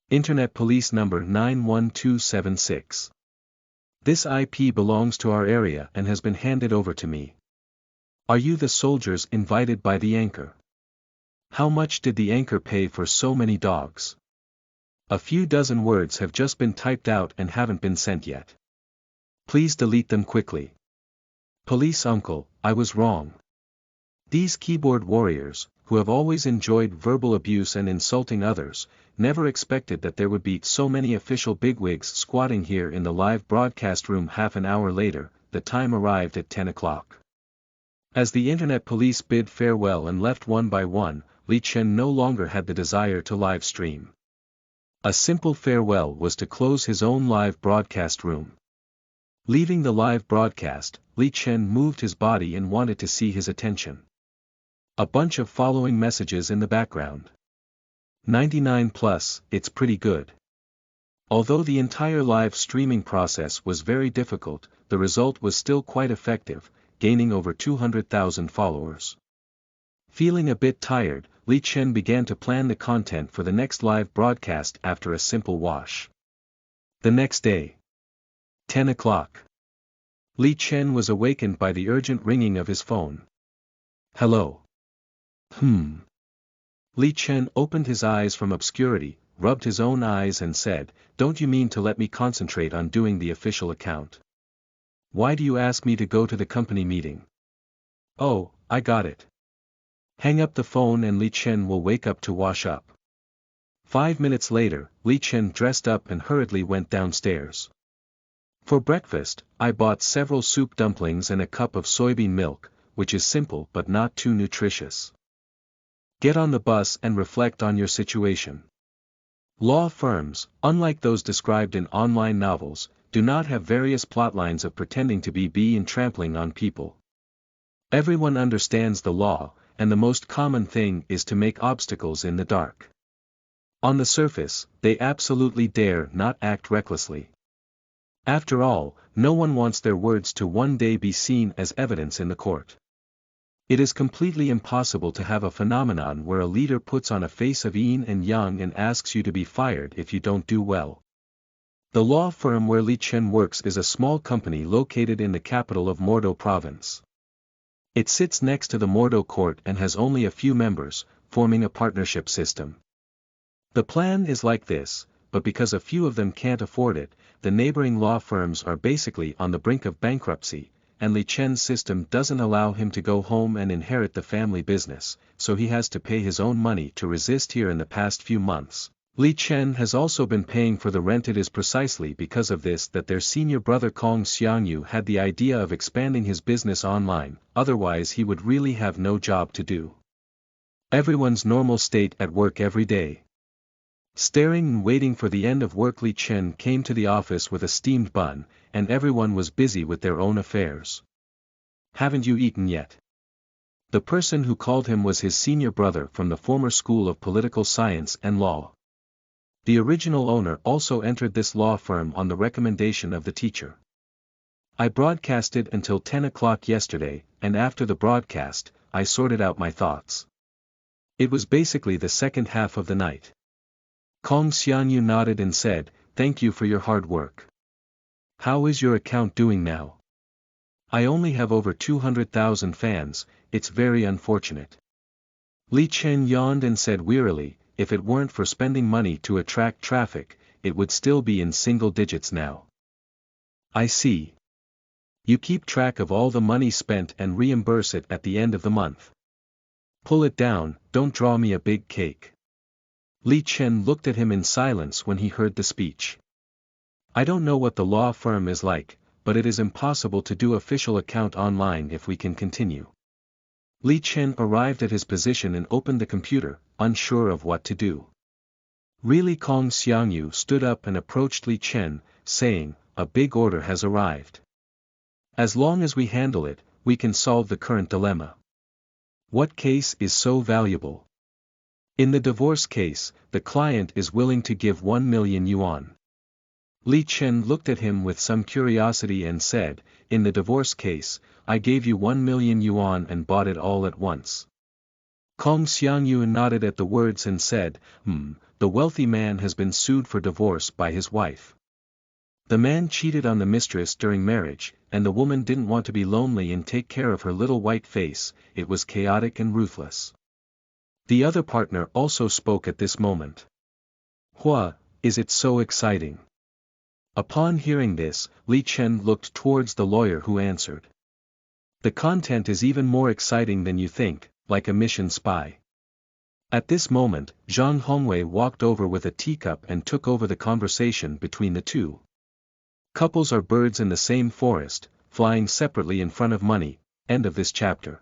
Internet police number 91276. This IP belongs to our area and has been handed over to me. Are you the soldiers invited by the anchor? How much did the anchor pay for so many dogs? A few dozen words have just been typed out and haven't been sent yet. Please delete them quickly. Police uncle, I was wrong. These keyboard warriors, who have always enjoyed verbal abuse and insulting others, never expected that there would be so many official bigwigs squatting here in the live broadcast room. Half an hour later, the time arrived at 10 o'clock. As the internet police bid farewell and left one by one, Li Chen no longer had the desire to live stream. A simple farewell was to close his own live broadcast room. Leaving the live broadcast, Li Chen moved his body and wanted to see his attention. A bunch of following messages in the background. 99 plus, it's pretty good. Although the entire live streaming process was very difficult, the result was still quite effective, gaining over 200,000 followers. Feeling a bit tired, Li Chen began to plan the content for the next live broadcast after a simple wash. The next day. 10 o'clock. Li Chen was awakened by the urgent ringing of his phone. Hello. Li Chen opened his eyes from obscurity, rubbed his own eyes and said, "Don't you mean to let me concentrate on doing the official account? Why do you ask me to go to the company meeting?" "Oh, I got it. Hang up the phone and Li Chen will wake up to wash up." 5 minutes later, Li Chen dressed up and hurriedly went downstairs. For breakfast, I bought several soup dumplings and a cup of soybean milk, which is simple but not too nutritious. Get on the bus and reflect on your situation. Law firms, unlike those described in online novels, do not have various plotlines of pretending to be and trampling on people. Everyone understands the law, and the most common thing is to make obstacles in the dark. On the surface, they absolutely dare not act recklessly. After all, no one wants their words to one day be seen as evidence in the court. It is completely impossible to have a phenomenon where a leader puts on a face of yin and yang and asks you to be fired if you don't do well. The law firm where Li Chen works is a small company located in the capital of Mordo province. It sits next to the Mordo court and has only a few members, forming a partnership system. The plan is like this, but because a few of them can't afford it, the neighboring law firms are basically on the brink of bankruptcy, and Li Chen's system doesn't allow him to go home and inherit the family business, so he has to pay his own money to resist here in the past few months. Li Chen has also been paying for the rent. It is precisely because of this that their senior brother Kong Xiangyu had the idea of expanding his business online, otherwise he would really have no job to do. Everyone's normal state at work every day. Staring and waiting for the end of work, Li Chen came to the office with a steamed bun, and everyone was busy with their own affairs. "Haven't you eaten yet?" The person who called him was his senior brother from the former School of Political Science and Law. The original owner also entered this law firm on the recommendation of the teacher. "I broadcasted until 10 o'clock yesterday, and after the broadcast, I sorted out my thoughts. It was basically the second half of the night." Kong Xiangyu nodded and said, "Thank you for your hard work. How is your account doing now?" "I only have over 200,000 fans, it's very unfortunate." Li Chen yawned and said wearily, "If it weren't for spending money to attract traffic, it would still be in single digits now." "I see. You keep track of all the money spent and reimburse it at the end of the month. Pull it down, don't draw me a big cake." Li Chen looked at him in silence when he heard the speech. "I don't know what the law firm is like, but it is impossible to do official account online if we can continue." Li Chen arrived at his position and opened the computer, unsure of what to do. Really, Kong Xiangyu stood up and approached Li Chen, saying, "A big order has arrived. As long as we handle it, we can solve the current dilemma." "What case is so valuable?" "In the divorce case, the client is willing to give 1 million yuan. Li Chen looked at him with some curiosity and said, "In the divorce case, I gave you 1 million yuan and bought it all at once." Kong Xiangyu nodded at the words and said, The wealthy man has been sued for divorce by his wife. The man cheated on the mistress during marriage, and the woman didn't want to be lonely and take care of her little white face. It was chaotic and ruthless." The other partner also spoke at this moment. "Hua, is it so exciting?" Upon hearing this, Li Chen looked towards the lawyer who answered. "The content is even more exciting than you think, like a mission spy." At this moment, Zhang Hongwei walked over with a teacup and took over the conversation between the two. Couples are birds in the same forest, flying separately in front of money. End of this chapter.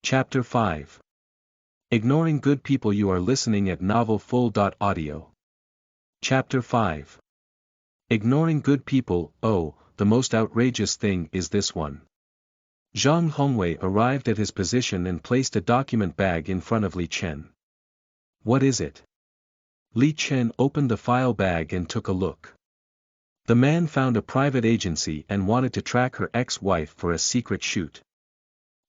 Chapter 5. Ignoring good people. You are listening at novelfull.audio. Chapter 5. Ignoring good people. Oh, the most outrageous thing is this one. Zhang Hongwei arrived at his position and placed a document bag in front of Li Chen. "What is it?" Li Chen opened the file bag and took a look. The man found a private agency and wanted to track her ex-wife for a secret shoot.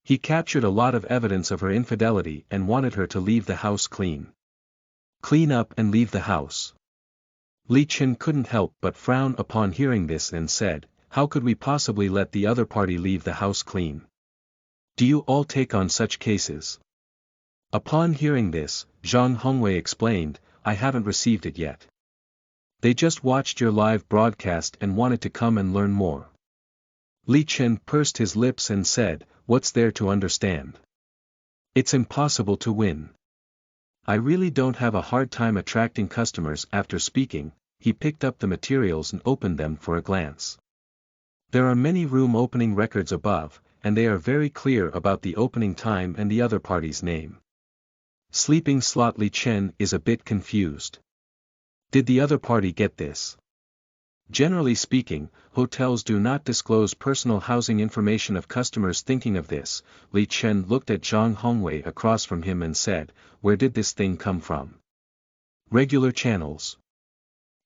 He captured a lot of evidence of her infidelity and wanted her to leave the house clean. Clean up and leave the house. Li Chen couldn't help but frown upon hearing this and said, "How could we possibly let the other party leave the house clean? Do you all take on such cases?" Upon hearing this, Zhang Hongwei explained, "I haven't received it yet. They just watched your live broadcast and wanted to come and learn more." Li Chen pursed his lips and said, "What's there to understand? It's impossible to win. I really don't have a hard time attracting customers." After speaking, he picked up the materials and opened them for a glance. There are many room opening records above, and they are very clear about the opening time and the other party's name. Sleeping slot. Li Chen is a bit confused. Did the other party get this? Generally speaking, hotels do not disclose personal housing information of customers. Thinking of this, Li Chen looked at Zhang Hongwei across from him and said, "Where did this thing come from?" "Regular channels.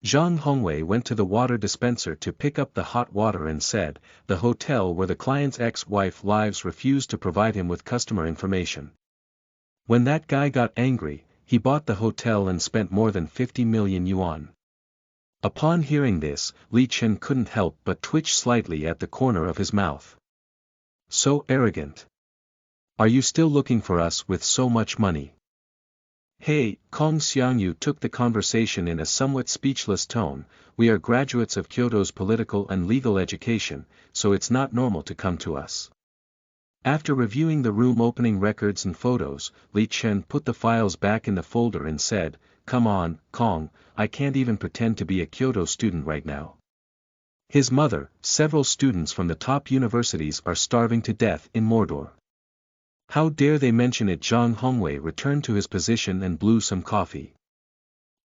Zhang Hongwei went to the water dispenser to pick up the hot water and said, the hotel where the client's ex-wife lives refused to provide him with customer information. When that guy got angry, he bought the hotel and spent more than 50 million yuan. Upon hearing this, Li Chen couldn't help but twitch slightly at the corner of his mouth. So arrogant. Are you still looking for us with so much money? Hey, Kong Xiangyu took the conversation in a somewhat speechless tone. We are graduates of Kyoto's political and legal education, so it's not normal to come to us. After reviewing the room opening records and photos, Li Chen put the files back in the folder and said, come on, Kong, I can't even pretend to be a Kyoto student right now. His mother, several students from the top universities are starving to death in Mordor. How dare they mention it? Zhang Hongwei returned to his position and blew some coffee.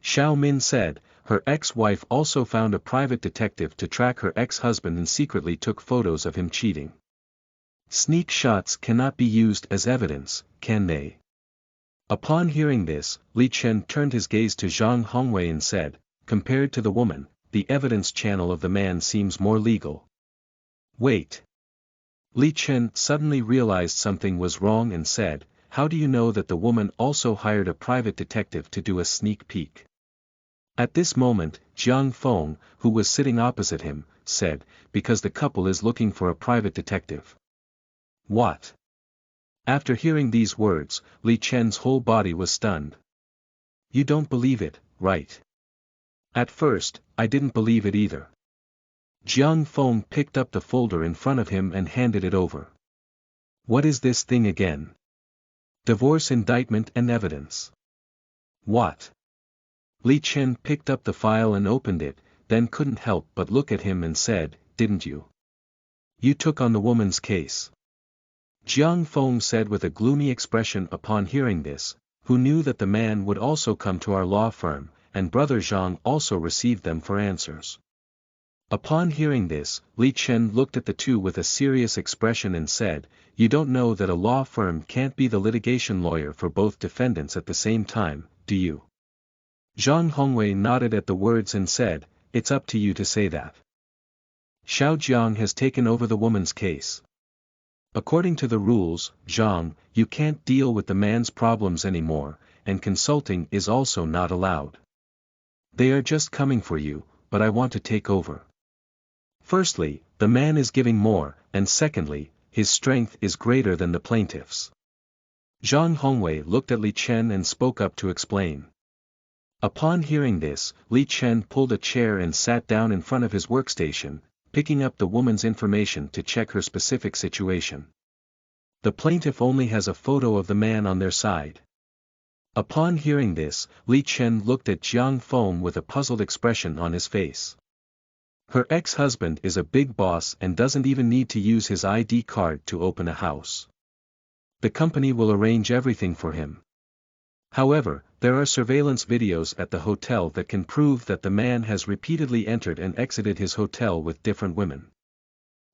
Xiao Min said, her ex-wife also found a private detective to track her ex-husband and secretly took photos of him cheating. Sneak shots cannot be used as evidence, can they? Upon hearing this, Li Chen turned his gaze to Zhang Hongwei and said, compared to the woman, the evidence channel of the man seems more legal. Wait. Li Chen suddenly realized something was wrong and said, how do you know that the woman also hired a private detective to do a sneak peek? At this moment, Jiang Feng, who was sitting opposite him, said, because the couple is looking for a private detective. What? After hearing these words, Li Chen's whole body was stunned. You don't believe it, right? At first, I didn't believe it either. Jiang Feng picked up the folder in front of him and handed it over. What is this thing again? Divorce indictment and evidence. What? Li Chen picked up the file and opened it, then couldn't help but look at him and said, didn't you? You took on the woman's case. Jiang Feng said with a gloomy expression upon hearing this, who knew that the man would also come to our law firm, and brother Zhang also received them for answers. Upon hearing this, Li Chen looked at the two with a serious expression and said, you don't know that a law firm can't be the litigation lawyer for both defendants at the same time, do you? Zhang Hongwei nodded at the words and said, it's up to you to say that. Xiao Jiang has taken over the woman's case. According to the rules, Zhang, you can't deal with the man's problems anymore, and consulting is also not allowed. They are just coming for you, but I want to take over. Firstly, the man is giving more, and secondly, his strength is greater than the plaintiff's. Zhang Hongwei looked at Li Chen and spoke up to explain. Upon hearing this, Li Chen pulled a chair and sat down in front of his workstation, picking up the woman's information to check her specific situation. The plaintiff only has a photo of the man on their side. Upon hearing this, Li Chen looked at Jiang Feng with a puzzled expression on his face. Her ex-husband is a big boss and doesn't even need to use his ID card to open a house. The company will arrange everything for him. However, there are surveillance videos at the hotel that can prove that the man has repeatedly entered and exited his hotel with different women.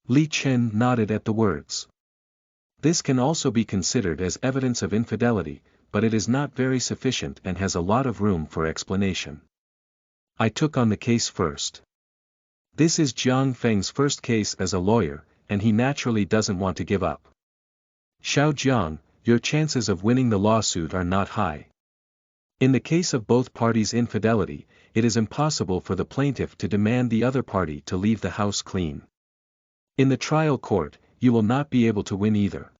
Li Chen nodded at the words. This can also be considered as evidence of infidelity, but it is not very sufficient and has a lot of room for explanation. I took on the case first. This is Jiang Feng's first case as a lawyer, and he naturally doesn't want to give up. Xiao Jiang, your chances of winning the lawsuit are not high. In the case of both parties' infidelity, it is impossible for the plaintiff to demand the other party to leave the house clean. In the trial court, you will not be able to win either.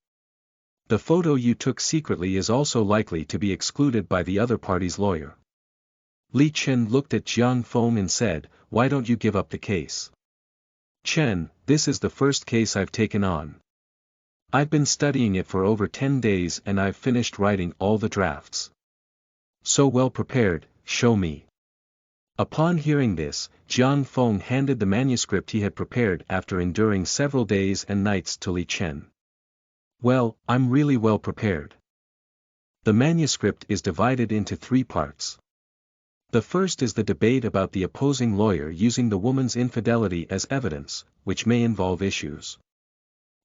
The photo you took secretly is also likely to be excluded by the other party's lawyer. Li Chen looked at Jiang Feng and said, why don't you give up the case? Chen, this is the first case I've taken on. I've been studying it for over 10 days and I've finished writing all the drafts. So well prepared, show me. Upon hearing this, Jiang Feng handed the manuscript he had prepared after enduring several days and nights to Li Chen. Well, I'm really well prepared. The manuscript is divided into 3 parts. The first is the debate about the opposing lawyer using the woman's infidelity as evidence, which may involve issues.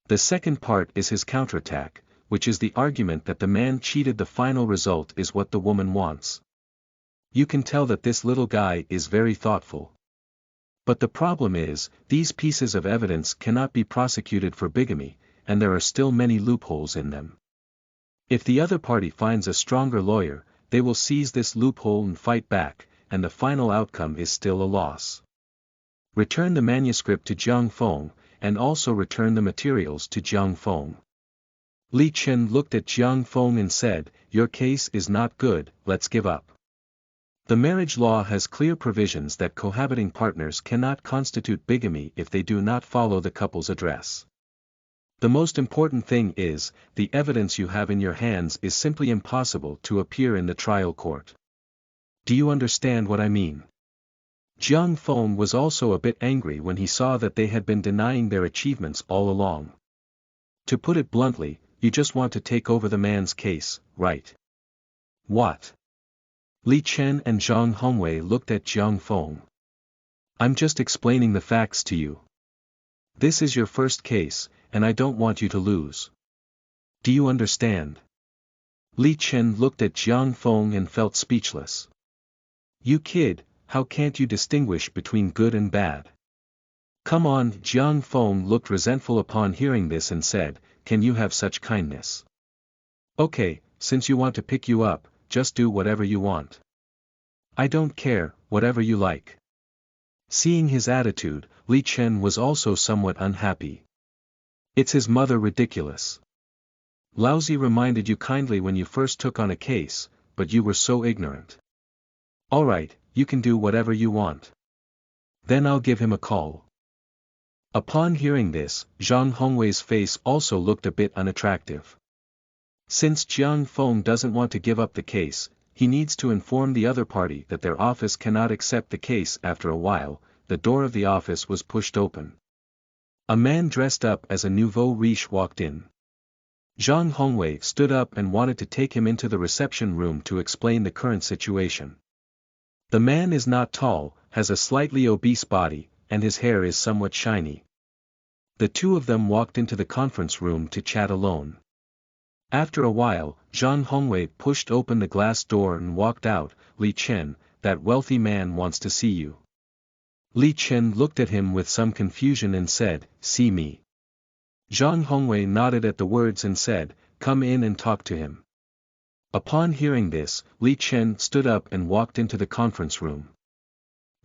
The second part is his counterattack, which is the argument that the man cheated. The final result is what the woman wants. You can tell that this little guy is very thoughtful. But the problem is, these pieces of evidence cannot be prosecuted for bigamy, and there are still many loopholes in them. If the other party finds a stronger lawyer, they will seize this loophole and fight back, and the final outcome is still a loss. Return the manuscript to Jiang Feng, and also return the materials to Jiang Feng. Li Chen looked at Jiang Feng and said, "Your case is not good, let's give up." The marriage law has clear provisions that cohabiting partners cannot constitute bigamy if they do not follow the couple's address. The most important thing is, the evidence you have in your hands is simply impossible to appear in the trial court. Do you understand what I mean? Jiang Feng was also a bit angry when he saw that they had been denying their achievements all along. To put it bluntly, you just want to take over the man's case, right? What? Li Chen and Zhang Hongwei looked at Jiang Feng. I'm just explaining the facts to you. This is your first case, and I don't want you to lose. Do you understand? Li Chen looked at Jiang Feng and felt speechless. You kid, how can't you distinguish between good and bad? Come on, Jiang Feng looked resentful upon hearing this and said, can you have such kindness? Okay, since you want to pick you up, just do whatever you want. I don't care, whatever you like. Seeing his attitude, Li Chen was also somewhat unhappy. It's his mother ridiculous. Laozi reminded you kindly when you first took on a case, but you were so ignorant. Alright, you can do whatever you want. Then I'll give him a call. Upon hearing this, Zhang Hongwei's face also looked a bit unattractive. Since Jiang Feng doesn't want to give up the case, he needs to inform the other party that their office cannot accept the case. After a while, the door of the office was pushed open. A man dressed up as a nouveau riche walked in. Zhang Hongwei stood up and wanted to take him into the reception room to explain the current situation. The man is not tall, has a slightly obese body, and his hair is somewhat shiny. The two of them walked into the conference room to chat alone. After a while, Zhang Hongwei pushed open the glass door and walked out. Li Chen, that wealthy man wants to see you. Li Chen looked at him with some confusion and said, see me. Zhang Hongwei nodded at the words and said, come in and talk to him. Upon hearing this, Li Chen stood up and walked into the conference room.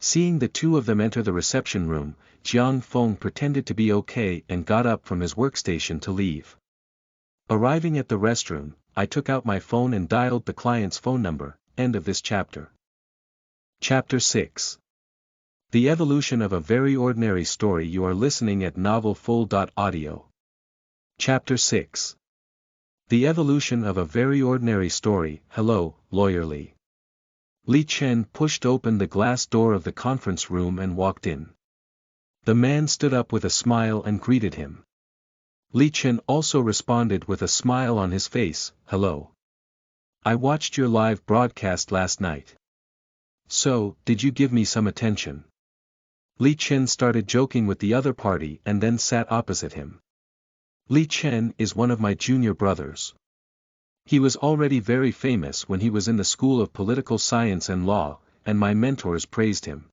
Seeing the two of them enter the reception room, Jiang Feng pretended to be okay and got up from his workstation to leave. Arriving at the restroom, I took out my phone and dialed the client's phone number. End of this chapter. Chapter 6. The evolution of a very ordinary story. You are listening at novelfull.audio. Chapter 6. The evolution of a very ordinary story. Hello, Lawyer Li. Li Chen pushed open the glass door of the conference room and walked in. The man stood up with a smile and greeted him. Li Chen also responded with a smile on his face, hello. I watched your live broadcast last night. So, did you give me some attention? Li Chen started joking with the other party and then sat opposite him. Li Chen is one of my junior brothers. He was already very famous when he was in the School of Political Science and Law, and my mentors praised him.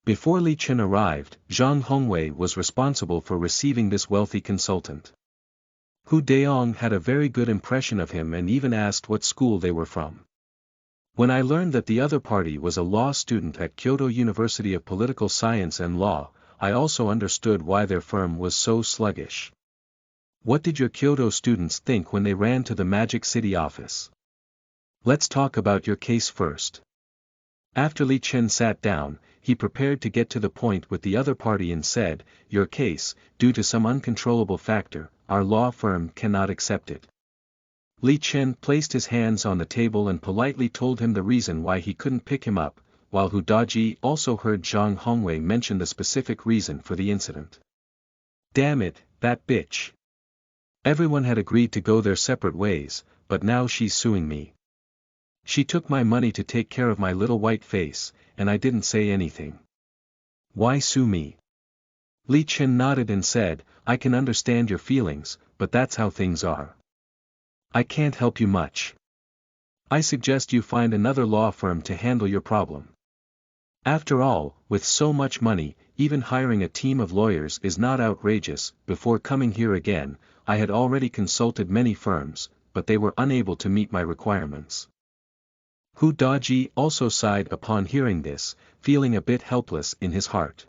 Before Li Chen arrived, Zhang Hongwei was responsible for receiving this wealthy consultant. Hu Daong had a very good impression of him and even asked what school they were from. When I learned that the other party was a law student at Kyoto University of Political Science and Law, I also understood why their firm was so sluggish. What did your Kyoto students think when they ran to the Magic City office? Let's talk about your case first. After Li Chen sat down, he prepared to get to the point with the other party and said, your case, due to some uncontrollable factor, our law firm cannot accept it. Li Chen placed his hands on the table and politely told him the reason why he couldn't pick him up, while Hu Daji also heard Zhang Hongwei mention the specific reason for the incident. Damn it, that bitch. Everyone had agreed to go their separate ways, but now she's suing me. She took my money to take care of my little white face, and I didn't say anything. Why sue me? Li Chen nodded and said, I can understand your feelings, but that's how things are. I can't help you much. I suggest you find another law firm to handle your problem. After all, with so much money, even hiring a team of lawyers is not outrageous. Before coming here again, I had already consulted many firms, but they were unable to meet my requirements. Hu Daji also sighed upon hearing this, feeling a bit helpless in his heart.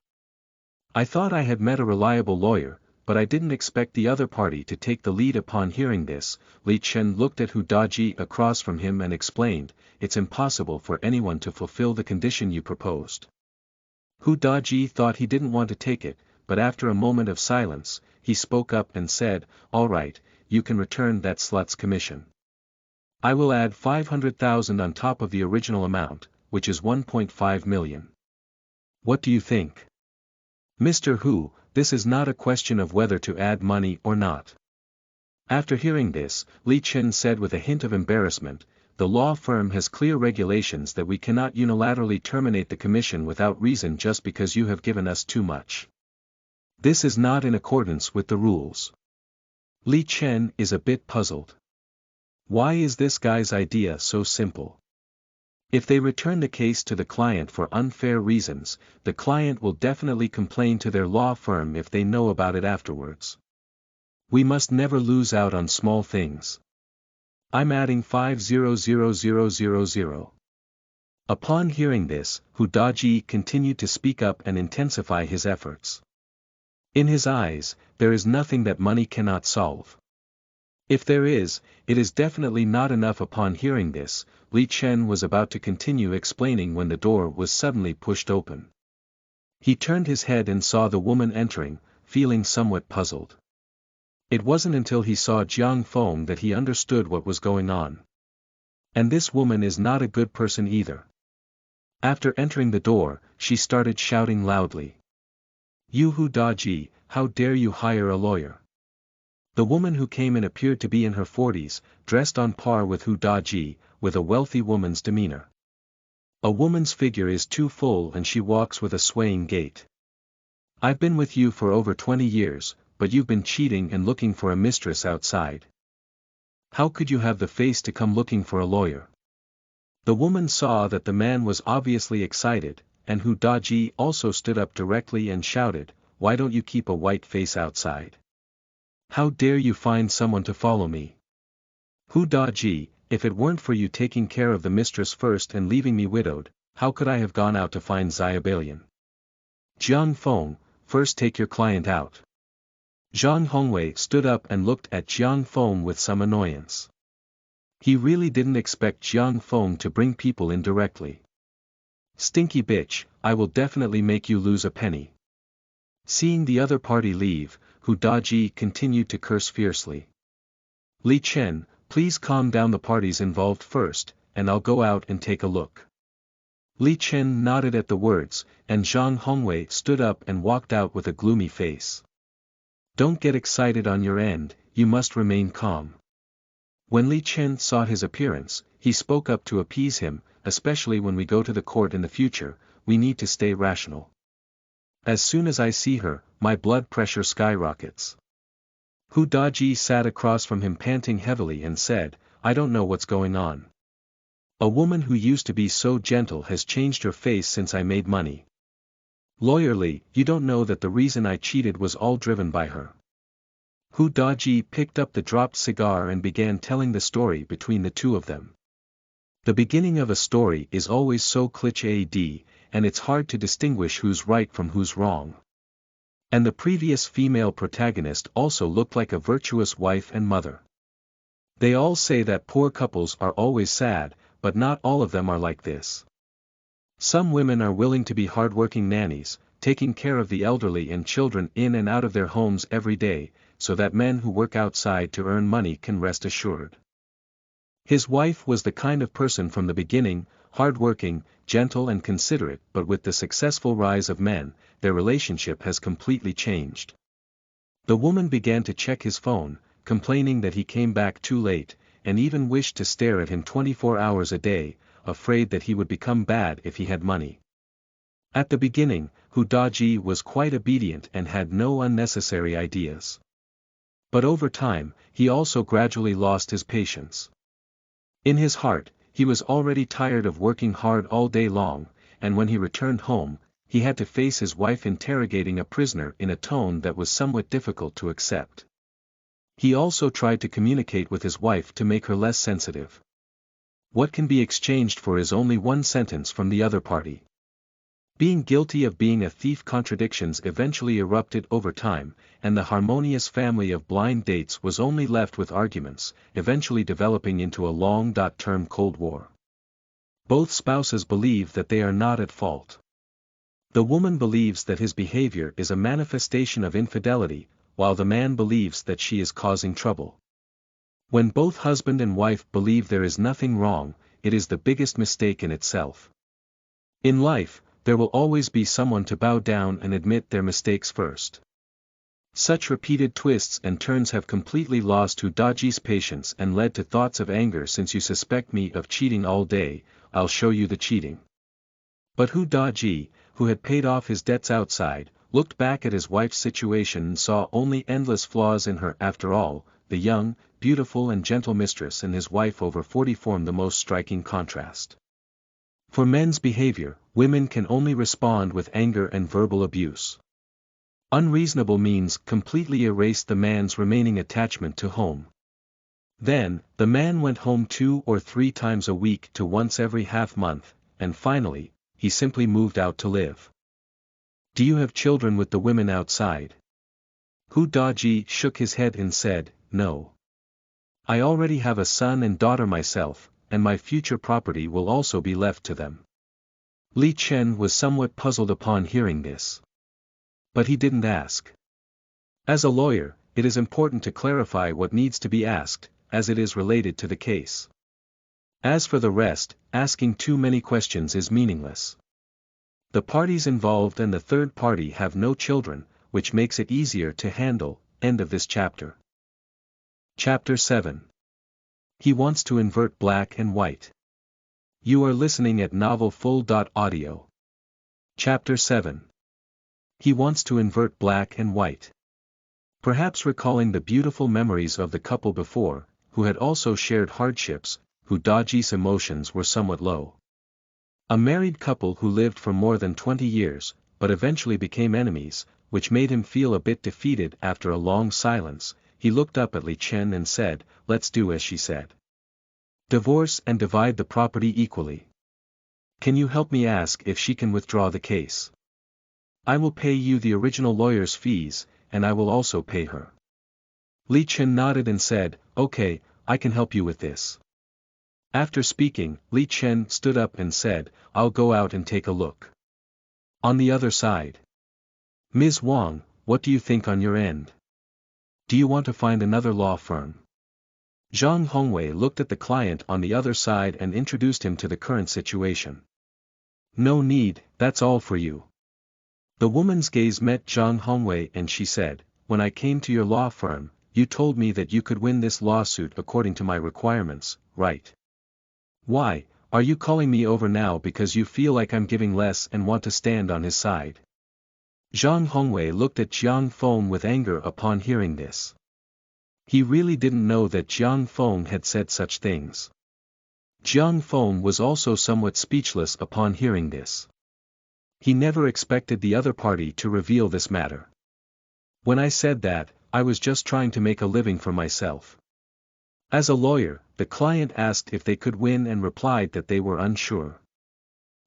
I thought I had met a reliable lawyer, but I didn't expect the other party to take the lead. Upon hearing this, Li Chen looked at Hu Daji across from him and explained, "It's impossible for anyone to fulfill the condition you proposed." Hu Daji thought he didn't want to take it, but after a moment of silence, he spoke up and said, "All right, you can return that slut's commission. I will add 500,000 on top of the original amount, which is 1.5 million. What do you think?" "Mr. Hu, this is not a question of whether to add money or not." After hearing this, Li Chen said with a hint of embarrassment, "The law firm has clear regulations that we cannot unilaterally terminate the commission without reason just because you have given us too much. This is not in accordance with the rules." Li Chen is a bit puzzled. Why is this guy's idea so simple? If they return the case to the client for unfair reasons, the client will definitely complain to their law firm if they know about it afterwards. We must never lose out on small things. I'm adding 500,000. Upon hearing this, Hu Daji continued to speak up and intensify his efforts. In his eyes, there is nothing that money cannot solve. If there is, it is definitely not enough. Upon hearing this, Li Chen was about to continue explaining when the door was suddenly pushed open. He turned his head and saw the woman entering, feeling somewhat puzzled. It wasn't until he saw Jiang Feng that he understood what was going on. And this woman is not a good person either. After entering the door, she started shouting loudly, "You Hu Daji, how dare you hire a lawyer?" The woman who came in appeared to be in her 40s, dressed on par with Hu Daji, with a wealthy woman's demeanor. A woman's figure is too full and she walks with a swaying gait. "I've been with you for over 20 years, but you've been cheating and looking for a mistress outside. How could you have the face to come looking for a lawyer?" The woman saw that the man was obviously excited, and Hu Daji also stood up directly and shouted, "Why don't you keep a white face outside? How dare you find someone to follow me? Hu Daji, if it weren't for you taking care of the mistress first and leaving me widowed, how could I have gone out to find Xiaobalian? Jiang Feng, first take your client out." Zhang Hongwei stood up and looked at Jiang Feng with some annoyance. He really didn't expect Jiang Feng to bring people in directly. "Stinky bitch, I will definitely make you lose a penny." Seeing the other party leave, Hu Daji continued to curse fiercely. "Li Chen, please calm down the parties involved first, and I'll go out and take a look." Li Chen nodded at the words, and Zhang Hongwei stood up and walked out with a gloomy face. "Don't get excited on your end, you must remain calm." When Li Chen saw his appearance, he spoke up to appease him, "Especially when we go to the court in the future, we need to stay rational. As soon as I see her, my blood pressure skyrockets." Hu Daji sat across from him panting heavily and said, "I don't know what's going on. A woman who used to be so gentle has changed her face since I made money. Lawyer Li, you don't know that the reason I cheated was all driven by her." Hu Daji picked up the dropped cigar and began telling the story between the two of them. The beginning of a story is always so cliché, and it's hard to distinguish who's right from who's wrong. And the previous female protagonist also looked like a virtuous wife and mother. They all say that poor couples are always sad, but not all of them are like this. Some women are willing to be hardworking nannies, taking care of the elderly and children in and out of their homes every day, so that men who work outside to earn money can rest assured. His wife was the kind of person from the beginning, hardworking, gentle and considerate, but with the successful rise of men, their relationship has completely changed. The woman began to check his phone, complaining that he came back too late, and even wished to stare at him 24 hours a day, afraid that he would become bad if he had money. At the beginning, Hu Daji was quite obedient and had no unnecessary ideas. But over time, he also gradually lost his patience. In his heart, he was already tired of working hard all day long, and when he returned home, he had to face his wife interrogating a prisoner in a tone that was somewhat difficult to accept. He also tried to communicate with his wife to make her less sensitive. What can be exchanged for is only one sentence from the other party. Being guilty of being a thief. Contradictions eventually erupted over time, and the harmonious family of blind dates was only left with arguments, eventually developing into a long-term Cold War. Both spouses believe that they are not at fault. The woman believes that his behavior is a manifestation of infidelity, while the man believes that she is causing trouble. When both husband and wife believe there is nothing wrong, it is the biggest mistake in itself. In life, there will always be someone to bow down and admit their mistakes first. Such repeated twists and turns have completely lost Hudaji's patience and led to thoughts of anger. Since you suspect me of cheating all day, I'll show you the cheating. But Hudaji, who had paid off his debts outside, looked back at his wife's situation and saw only endless flaws in her. After all, the young, beautiful and gentle mistress and his wife over 40 form the most striking contrast. For men's behavior, women can only respond with anger and verbal abuse. Unreasonable means completely erased the man's remaining attachment to home. Then, the man went home 2 or 3 times a week to once every half month, and finally, he simply moved out to live. Do you have children with the women outside? Hudaji shook his head and said, no. I already have a son and daughter myself, and my future property will also be left to them. Li Chen was somewhat puzzled upon hearing this. But he didn't ask. As a lawyer, it is important to clarify what needs to be asked, as it is related to the case. As for the rest, asking too many questions is meaningless. The parties involved and the third party have no children, which makes it easier to handle. End of this chapter. Chapter 7. He wants to invert black and white. You are listening at novelfull.audio. Chapter 7. He wants to invert black and white. Perhaps recalling the beautiful memories of the couple before, who had also shared hardships, Hudaji's emotions were somewhat low. A married couple who lived for more than 20 years, but eventually became enemies, which made him feel a bit defeated. After a long silence, he looked up at Li Chen and said, let's do as she said. Divorce and divide the property equally. Can you help me ask if she can withdraw the case? I will pay you the original lawyer's fees, and I will also pay her. Li Chen nodded and said, okay, I can help you with this. After speaking, Li Chen stood up and said, I'll go out and take a look. On the other side. Ms. Wang, what do you think on your end? Do you want to find another law firm? Zhang Hongwei looked at the client on the other side and introduced him to the current situation. No need, that's all for you. The woman's gaze met Zhang Hongwei and she said, when I came to your law firm, you told me that you could win this lawsuit according to my requirements, right? Why, are you calling me over now because you feel like I'm giving less and want to stand on his side? Zhang Hongwei looked at Jiang Feng with anger upon hearing this. He really didn't know that Jiang Feng had said such things. Jiang Feng was also somewhat speechless upon hearing this. He never expected the other party to reveal this matter. When I said that, I was just trying to make a living for myself. As a lawyer, the client asked if they could win and replied that they were unsure.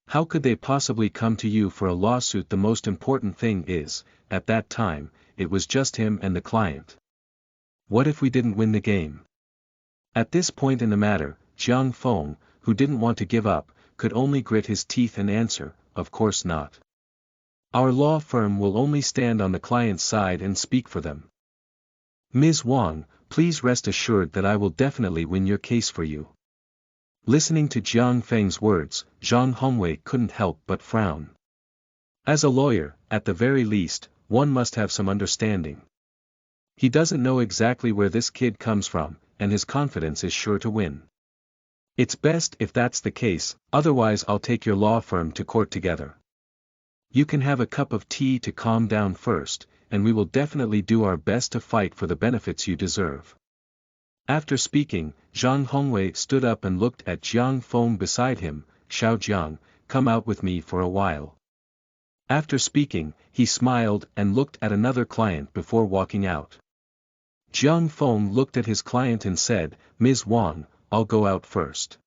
How could they possibly come to you for a lawsuit? The most important thing is, at that time, it was just him and the client. What if we didn't win the game? At this point in the matter, Jiang Feng, who didn't want to give up, could only grit his teeth and answer, of course not. Our law firm will only stand on the client's side and speak for them. Ms. Wang, please rest assured that I will definitely win your case for you. Listening to Jiang Feng's words, Zhang Hongwei couldn't help but frown. As a lawyer, at the very least, one must have some understanding. He doesn't know exactly where this kid comes from, and his confidence is sure to win. It's best if that's the case, otherwise I'll take your law firm to court together. You can have a cup of tea to calm down first, and we will definitely do our best to fight for the benefits you deserve. After speaking, Zhang Hongwei stood up and looked at Jiang Feng beside him. Xiao Jiang, come out with me for a while. After speaking, he smiled and looked at another client before walking out. Jiang Feng looked at his client and said, Ms. Wang, I'll go out first.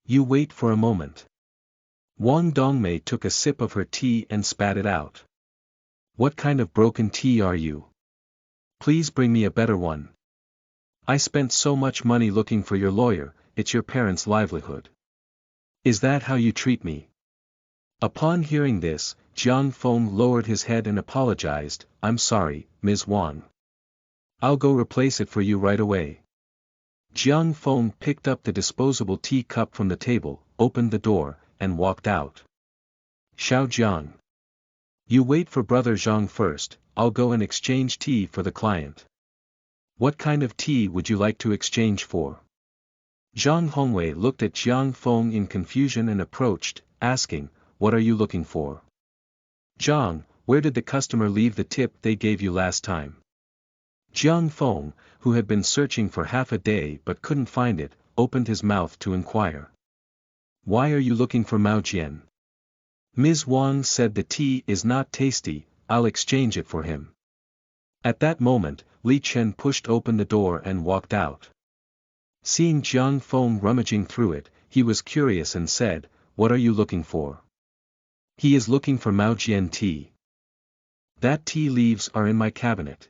You wait for a moment. Wang Dongmei took a sip of her tea and spat it out. What kind of broken tea are you? Please bring me a better one. I spent so much money looking for your lawyer, it's your parents' livelihood. Is that how you treat me? Upon hearing this, Jiang Feng lowered his head and apologized, I'm sorry, Ms. Wang. I'll go replace it for you right away. Jiang Feng picked up the disposable tea cup from the table, opened the door, and walked out. Xiao Jiang. You wait for brother Zhang first, I'll go and exchange tea for the client. What kind of tea would you like to exchange for? Zhang Hongwei looked at Jiang Feng in confusion and approached, asking, what are you looking for? Zhang, where did the customer leave the tip they gave you last time? Jiang Feng, who had been searching for half a day but couldn't find it, opened his mouth to inquire. Why are you looking for Mao Jian? Ms. Wang said the tea is not tasty, I'll exchange it for him. At that moment, Li Chen pushed open the door and walked out. Seeing Jiang Feng rummaging through it, he was curious and said, what are you looking for? He is looking for Mao Jian tea. That tea leaves are in my cabinet.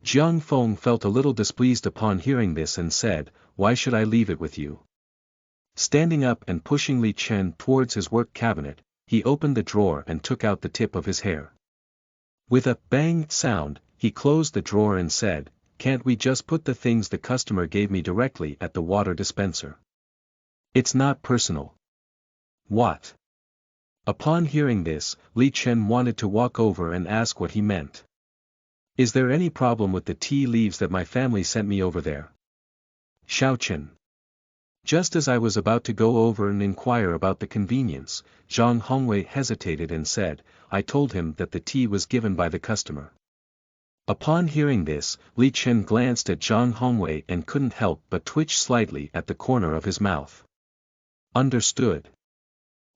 Jiang Feng felt a little displeased upon hearing this and said, why should I leave it with you? Standing up and pushing Li Chen towards his work cabinet, he opened the drawer and took out the tip of his hair. With a bang sound, he closed the drawer and said, can't we just put the things the customer gave me directly at the water dispenser? It's not personal. What? Upon hearing this, Li Chen wanted to walk over and ask what he meant. Is there any problem with the tea leaves that my family sent me over there? Xiao Chen. Just as I was about to go over and inquire about the convenience, Zhang Hongwei hesitated and said, I told him that the tea was given by the customer. Upon hearing this, Li Chen glanced at Zhang Hongwei and couldn't help but twitch slightly at the corner of his mouth. Understood.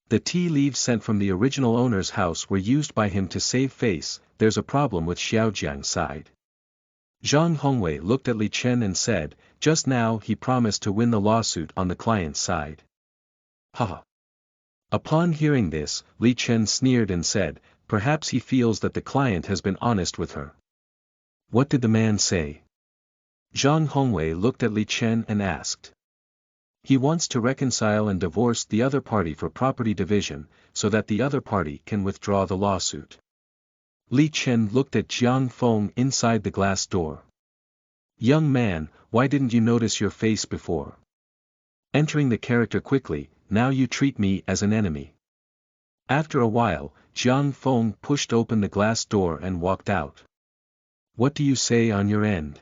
The tea leaves sent from the original owner's house were used by him to save face, there's a problem with Xiaojiang's side. Zhang Hongwei looked at Li Chen and said, just now he promised to win the lawsuit on the client's side. Haha. Upon hearing this, Li Chen sneered and said, perhaps he feels that the client has been honest with her. What did the man say? Zhang Hongwei looked at Li Chen and asked. He wants to reconcile and divorce the other party for property division, so that the other party can withdraw the lawsuit. Li Chen looked at Jiang Feng inside the glass door. Young man, why didn't you notice your face before? Entering the character quickly, now you treat me as an enemy. After a while, Jiang Feng pushed open the glass door and walked out. What do you say on your end?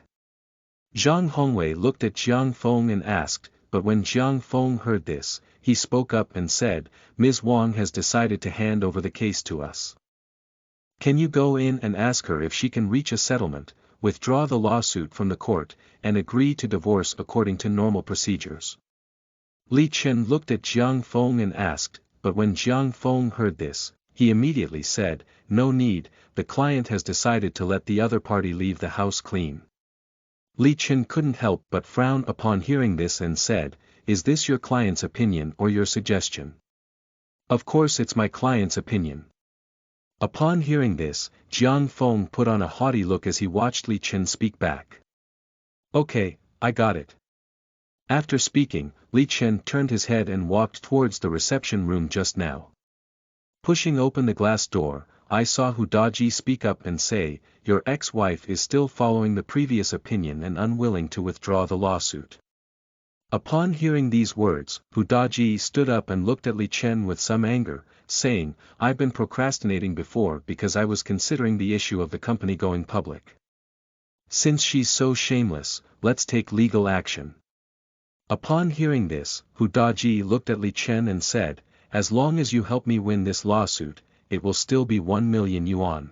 Zhang Hongwei looked at Jiang Feng and asked, but when Jiang Feng heard this, he spoke up and said, Ms. Wang has decided to hand over the case to us. Can you go in and ask her if she can reach a settlement, withdraw the lawsuit from the court, and agree to divorce according to normal procedures? Li Chen looked at Jiang Feng and asked, but when Jiang Feng heard this, he immediately said, no need, the client has decided to let the other party leave the house clean. Li Chen couldn't help but frown upon hearing this and said, is this your client's opinion or your suggestion? Of course it's my client's opinion. Upon hearing this, Jiang Feng put on a haughty look as he watched Li Chen speak back. Okay, I got it. After speaking, Li Chen turned his head and walked towards the reception room just now. Pushing open the glass door, I saw Hu Daji speak up and say, your ex-wife is still following the previous opinion and unwilling to withdraw the lawsuit. Upon hearing these words, Hu Daji stood up and looked at Li Chen with some anger, saying, I've been procrastinating before because I was considering the issue of the company going public. Since she's so shameless, let's take legal action. Upon hearing this, Hu Daji looked at Li Chen and said, as long as you help me win this lawsuit, it will still be 1 million yuan.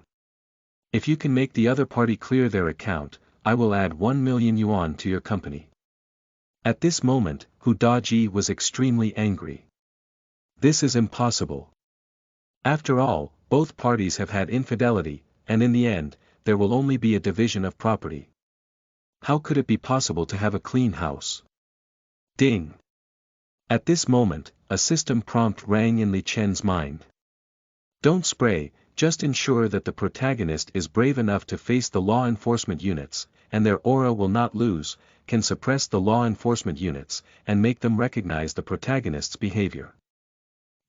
If you can make the other party clear their account, I will add 1 million yuan to your company. At this moment, Hu Daji was extremely angry. This is impossible. After all, both parties have had infidelity, and in the end, there will only be a division of property. How could it be possible to have a clean house? Ding! At this moment, a system prompt rang in Li Chen's mind. Don't spray, just ensure that the protagonist is brave enough to face the law enforcement units, and their aura will not lose, can suppress the law enforcement units, and make them recognize the protagonist's behavior.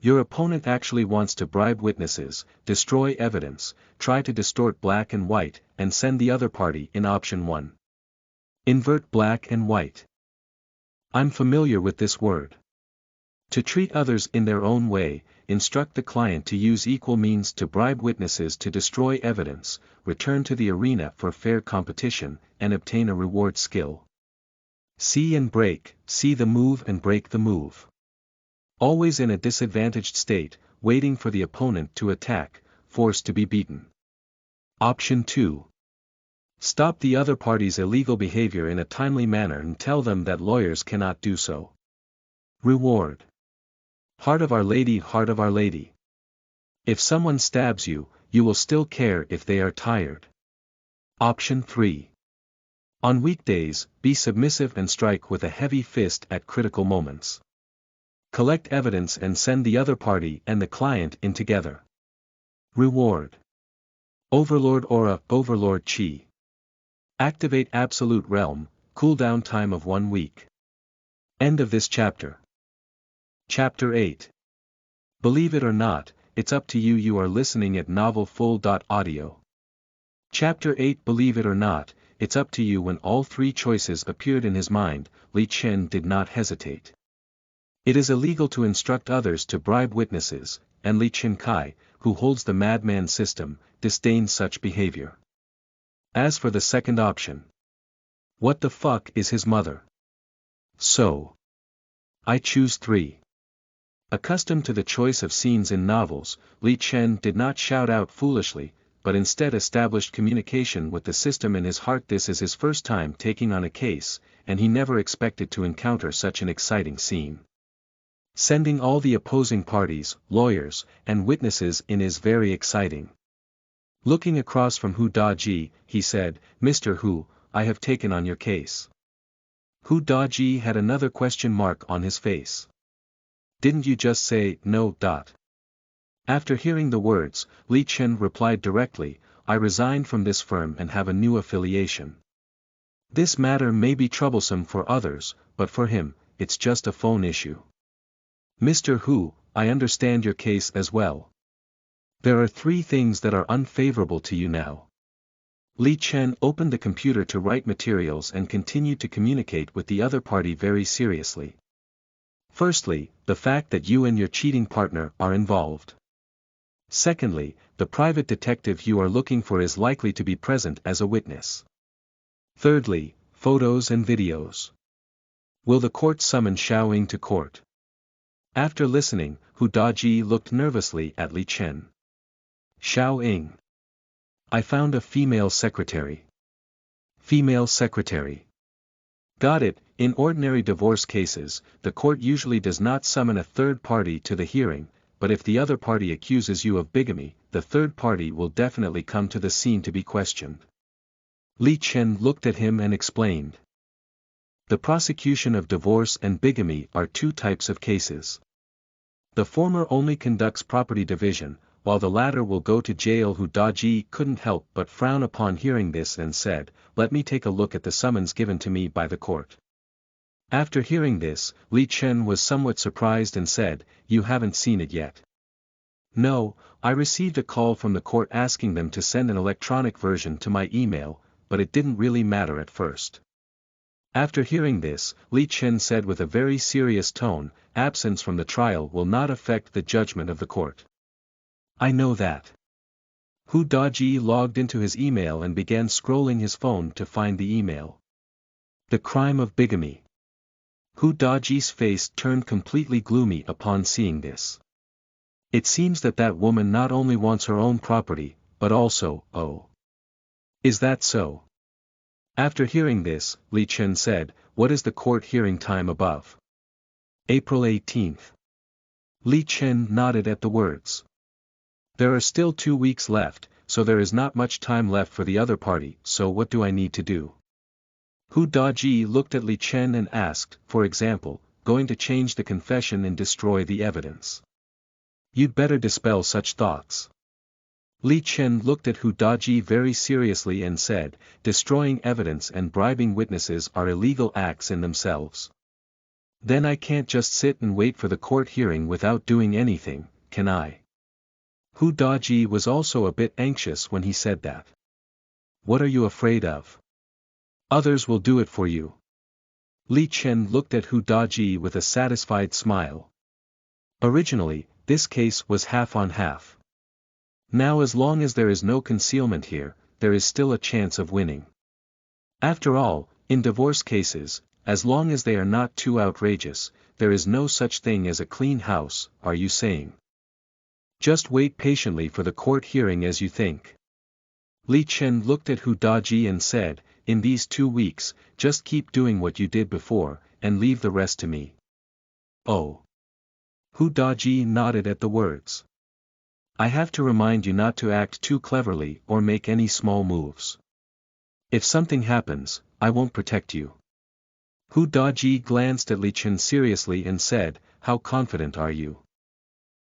Your opponent actually wants to bribe witnesses, destroy evidence, try to distort black and white, and send the other party in option 1. Invert black and white. I'm familiar with this word. To treat others in their own way, instruct the client to use equal means to bribe witnesses to destroy evidence, return to the arena for fair competition, and obtain a reward skill. See and break, see the move and break the move. Always in a disadvantaged state, waiting for the opponent to attack, forced to be beaten. Option 2. Stop the other party's illegal behavior in a timely manner and tell them that lawyers cannot do so. Reward. Heart of Our Lady, Heart of Our Lady. If someone stabs you, you will still care if they are tired. Option 3. On weekdays, be submissive and strike with a heavy fist at critical moments. Collect evidence and send the other party and the client in together. Reward. Overlord Aura, Overlord Chi. Activate Absolute Realm, cooldown time of 1 week. End of this chapter. Chapter 8. Believe it or not, it's up to you. You are listening at novelfull.audio. Chapter 8. Believe it or not, it's up to you. When all 3 choices appeared in his mind, Li Chen did not hesitate. It is illegal to instruct others to bribe witnesses, and Li Chenkai, who holds the madman system, disdains such behavior. As for the second option, what the fuck is his mother? So, I choose 3. Accustomed to the choice of scenes in novels, Li Chen did not shout out foolishly, but instead established communication with the system in his heart. This is his first time taking on a case, and he never expected to encounter such an exciting scene. Sending all the opposing parties, lawyers, and witnesses in is very exciting. Looking across from Hu Daji, he said, Mr. Hu, I have taken on your case. Hu Daji had another question mark on his face. Didn't you just say, no? After hearing the words, Li Chen replied directly, I resigned from this firm and have a new affiliation. This matter may be troublesome for others, but for him, it's just a phone issue. Mr. Hu, I understand your case as well. There are 3 things that are unfavorable to you now. Li Chen opened the computer to write materials and continued to communicate with the other party very seriously. Firstly, the fact that you and your cheating partner are involved. Secondly, the private detective you are looking for is likely to be present as a witness. Thirdly, photos and videos. Will the court summon Xiao Ying to court? After listening, Hu Daji looked nervously at Li Chen. Xiao Ying. I found a female secretary. Female secretary. Got it. In ordinary divorce cases, the court usually does not summon a third party to the hearing, but if the other party accuses you of bigamy, the third party will definitely come to the scene to be questioned. Li Chen looked at him and explained. The prosecution of divorce and bigamy are 2 types of cases. The former only conducts property division, while the latter will go to jail. Hu Daji couldn't help but frown upon hearing this and said, let me take a look at the summons given to me by the court. After hearing this, Li Chen was somewhat surprised and said, you haven't seen it yet. No, I received a call from the court asking them to send an electronic version to my email, but it didn't really matter at first. After hearing this, Li Chen said with a very serious tone, absence from the trial will not affect the judgment of the court. I know that. Hu Daji logged into his email and began scrolling his phone to find the email. The crime of bigamy. Hu Daji's face turned completely gloomy upon seeing this. It seems that woman not only wants her own property, but also, oh. Is that so? After hearing this, Li Chen said, "What is the court hearing time above?" April 18th. Li Chen nodded at the words. There are still 2 weeks left, so there is not much time left for the other party, so what do I need to do? Hu Daji looked at Li Chen and asked, for example, going to change the confession and destroy the evidence? You'd better dispel such thoughts. Li Chen looked at Hu Daji very seriously and said, destroying evidence and bribing witnesses are illegal acts in themselves. Then I can't just sit and wait for the court hearing without doing anything, can I? Hu Daji was also a bit anxious when he said that. What are you afraid of? Others will do it for you. Li Chen looked at Hu Daji with a satisfied smile. Originally, this case was half on half. Now as long as there is no concealment here, there is still a chance of winning. After all, in divorce cases, as long as they are not too outrageous, there is no such thing as a clean house, are you saying? Just wait patiently for the court hearing as you think. Li Chen looked at Hu Daji and said, in these 2 weeks, just keep doing what you did before, and leave the rest to me. Oh. Hu Daji nodded at the words. I have to remind you not to act too cleverly or make any small moves. If something happens, I won't protect you. Hu Daji glanced at Li Chen seriously and said, how confident are you?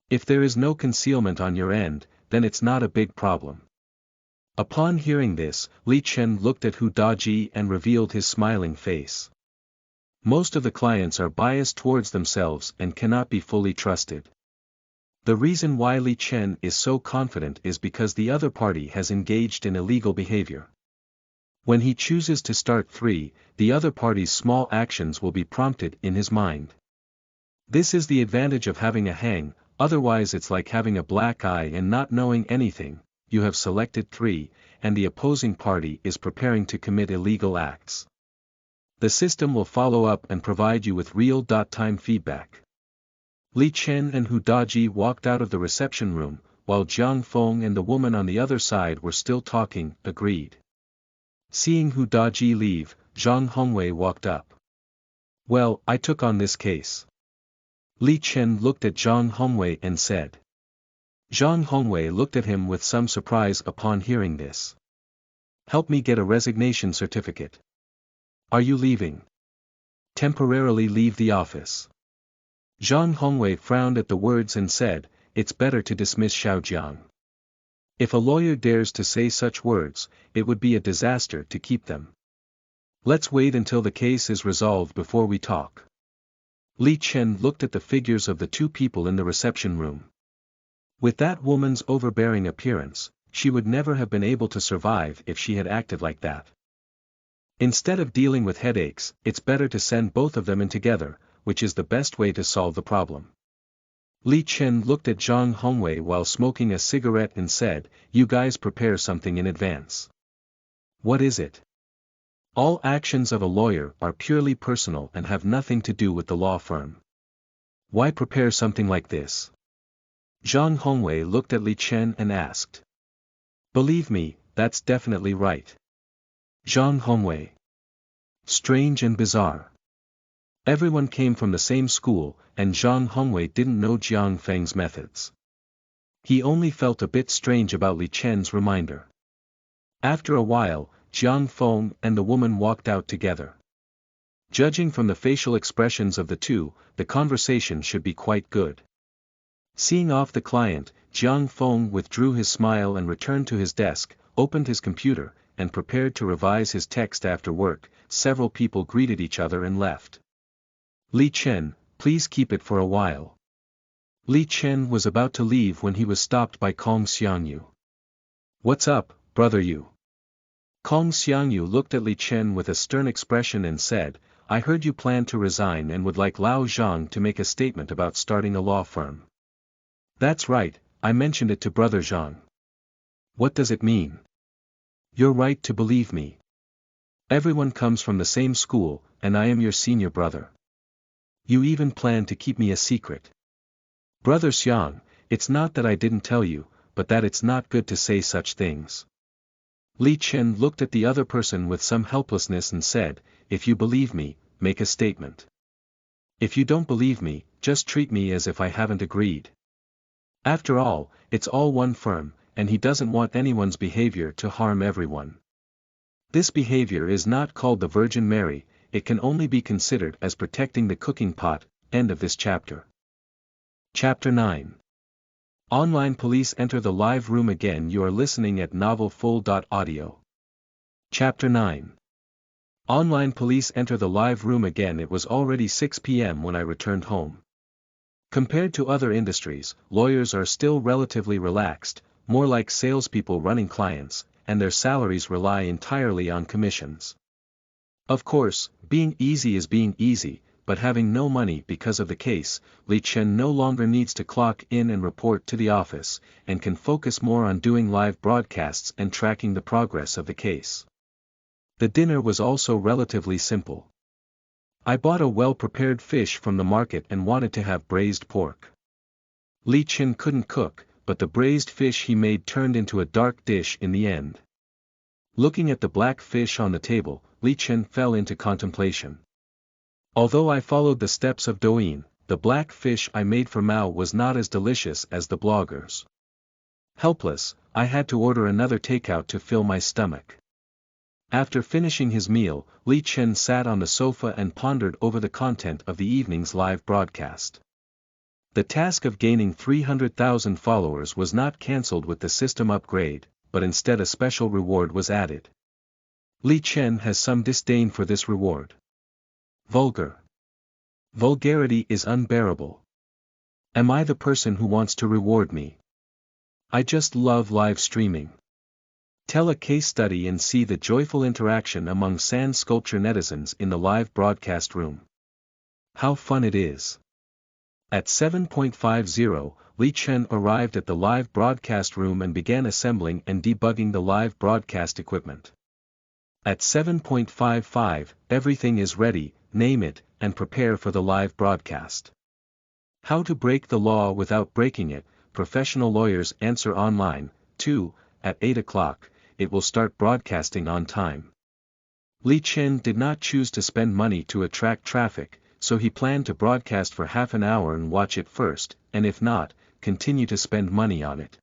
If there is no concealment on your end, then it's not a big problem. Upon hearing this, Li Chen looked at Hu Daji and revealed his smiling face. Most of the clients are biased towards themselves and cannot be fully trusted. The reason why Li Chen is so confident is because the other party has engaged in illegal behavior. When he chooses to start 3, the other party's small actions will be prompted in his mind. This is the advantage of having a hang, otherwise it's like having a black eye and not knowing anything. You have selected 3, and the opposing party is preparing to commit illegal acts. The system will follow up and provide you with real-time feedback. Li Chen and Hu Daji walked out of the reception room, while Jiang Feng and the woman on the other side were still talking, agreed. Seeing Hu Daji leave, Zhang Hongwei walked up. Well, I took on this case. Li Chen looked at Zhang Hongwei and said. Zhang Hongwei looked at him with some surprise upon hearing this. Help me get a resignation certificate. Are you leaving? Temporarily leave the office. Zhang Hongwei frowned at the words and said, it's better to dismiss Xiao Jiang. If a lawyer dares to say such words, it would be a disaster to keep them. Let's wait until the case is resolved before we talk. Li Chen looked at the figures of the 2 people in the reception room. With that woman's overbearing appearance, she would never have been able to survive if she had acted like that. Instead of dealing with headaches, it's better to send both of them in together, which is the best way to solve the problem. Li Chen looked at Zhang Hongwei while smoking a cigarette and said, you guys prepare something in advance. What is it? All actions of a lawyer are purely personal and have nothing to do with the law firm. Why prepare something like this? Zhang Hongwei looked at Li Chen and asked. Believe me, that's definitely right. Zhang Hongwei. Strange and bizarre. Everyone came from the same school, and Zhang Hongwei didn't know Jiang Feng's methods. He only felt a bit strange about Li Chen's reminder. After a while, Jiang Feng and the woman walked out together. Judging from the facial expressions of the 2, the conversation should be quite good. Seeing off the client, Jiang Feng withdrew his smile and returned to his desk, opened his computer, and prepared to revise his text after work. Several people greeted each other and left. Li Chen, please keep it for a while. Li Chen was about to leave when he was stopped by Kong Xiangyu. What's up, brother Yu? Kong Xiangyu looked at Li Chen with a stern expression and said, I heard you plan to resign and would like Lao Zhang to make a statement about starting a law firm. That's right, I mentioned it to brother Zhang. What does it mean? You're right to believe me. Everyone comes from the same school, and I am your senior brother. You even plan to keep me a secret. Brother Xiang, it's not that I didn't tell you, but that it's not good to say such things. Li Chen looked at the other person with some helplessness and said, "If you believe me, make a statement. If you don't believe me, just treat me as if I haven't agreed. After all, it's all one firm, and he doesn't want anyone's behavior to harm everyone. This behavior is not called the Virgin Mary, it can only be considered as protecting the cooking pot." End of this chapter. Chapter 9. Online police enter the live room again. You are listening at novelfull.audio. Chapter 9. Online police enter the live room again. It was already 6 p.m. when I returned home. Compared to other industries, lawyers are still relatively relaxed, more like salespeople running clients, and their salaries rely entirely on commissions. Of course, being easy is being easy, but having no money because of the case, Li Chen no longer needs to clock in and report to the office, and can focus more on doing live broadcasts and tracking the progress of the case. The dinner was also relatively simple. I bought a well-prepared fish from the market and wanted to have braised pork. Li Chen couldn't cook, but the braised fish he made turned into a dark dish in the end. Looking at the black fish on the table, Li Chen fell into contemplation. Although I followed the steps of Douyin, the black fish I made for Mao was not as delicious as the bloggers. Helpless, I had to order another takeout to fill my stomach. After finishing his meal, Li Chen sat on the sofa and pondered over the content of the evening's live broadcast. The task of gaining 300,000 followers was not cancelled with the system upgrade, but instead a special reward was added. Li Chen has some disdain for this reward. Vulgar. Vulgarity is unbearable. Am I the person who wants to reward me? I just love live streaming. Tell a case study and see the joyful interaction among sand sculpture netizens in the live broadcast room. How fun it is. At 7:50, Li Chen arrived at the live broadcast room and began assembling and debugging the live broadcast equipment. At 7:55, everything is ready, name it, and prepare for the live broadcast. How to break the law without breaking it, professional lawyers answer online. 2, at 8 o'clock, it will start broadcasting on time. Li Chen did not choose to spend money to attract traffic, so he planned to broadcast for half an hour and watch it first, and if not, continue to spend money on it.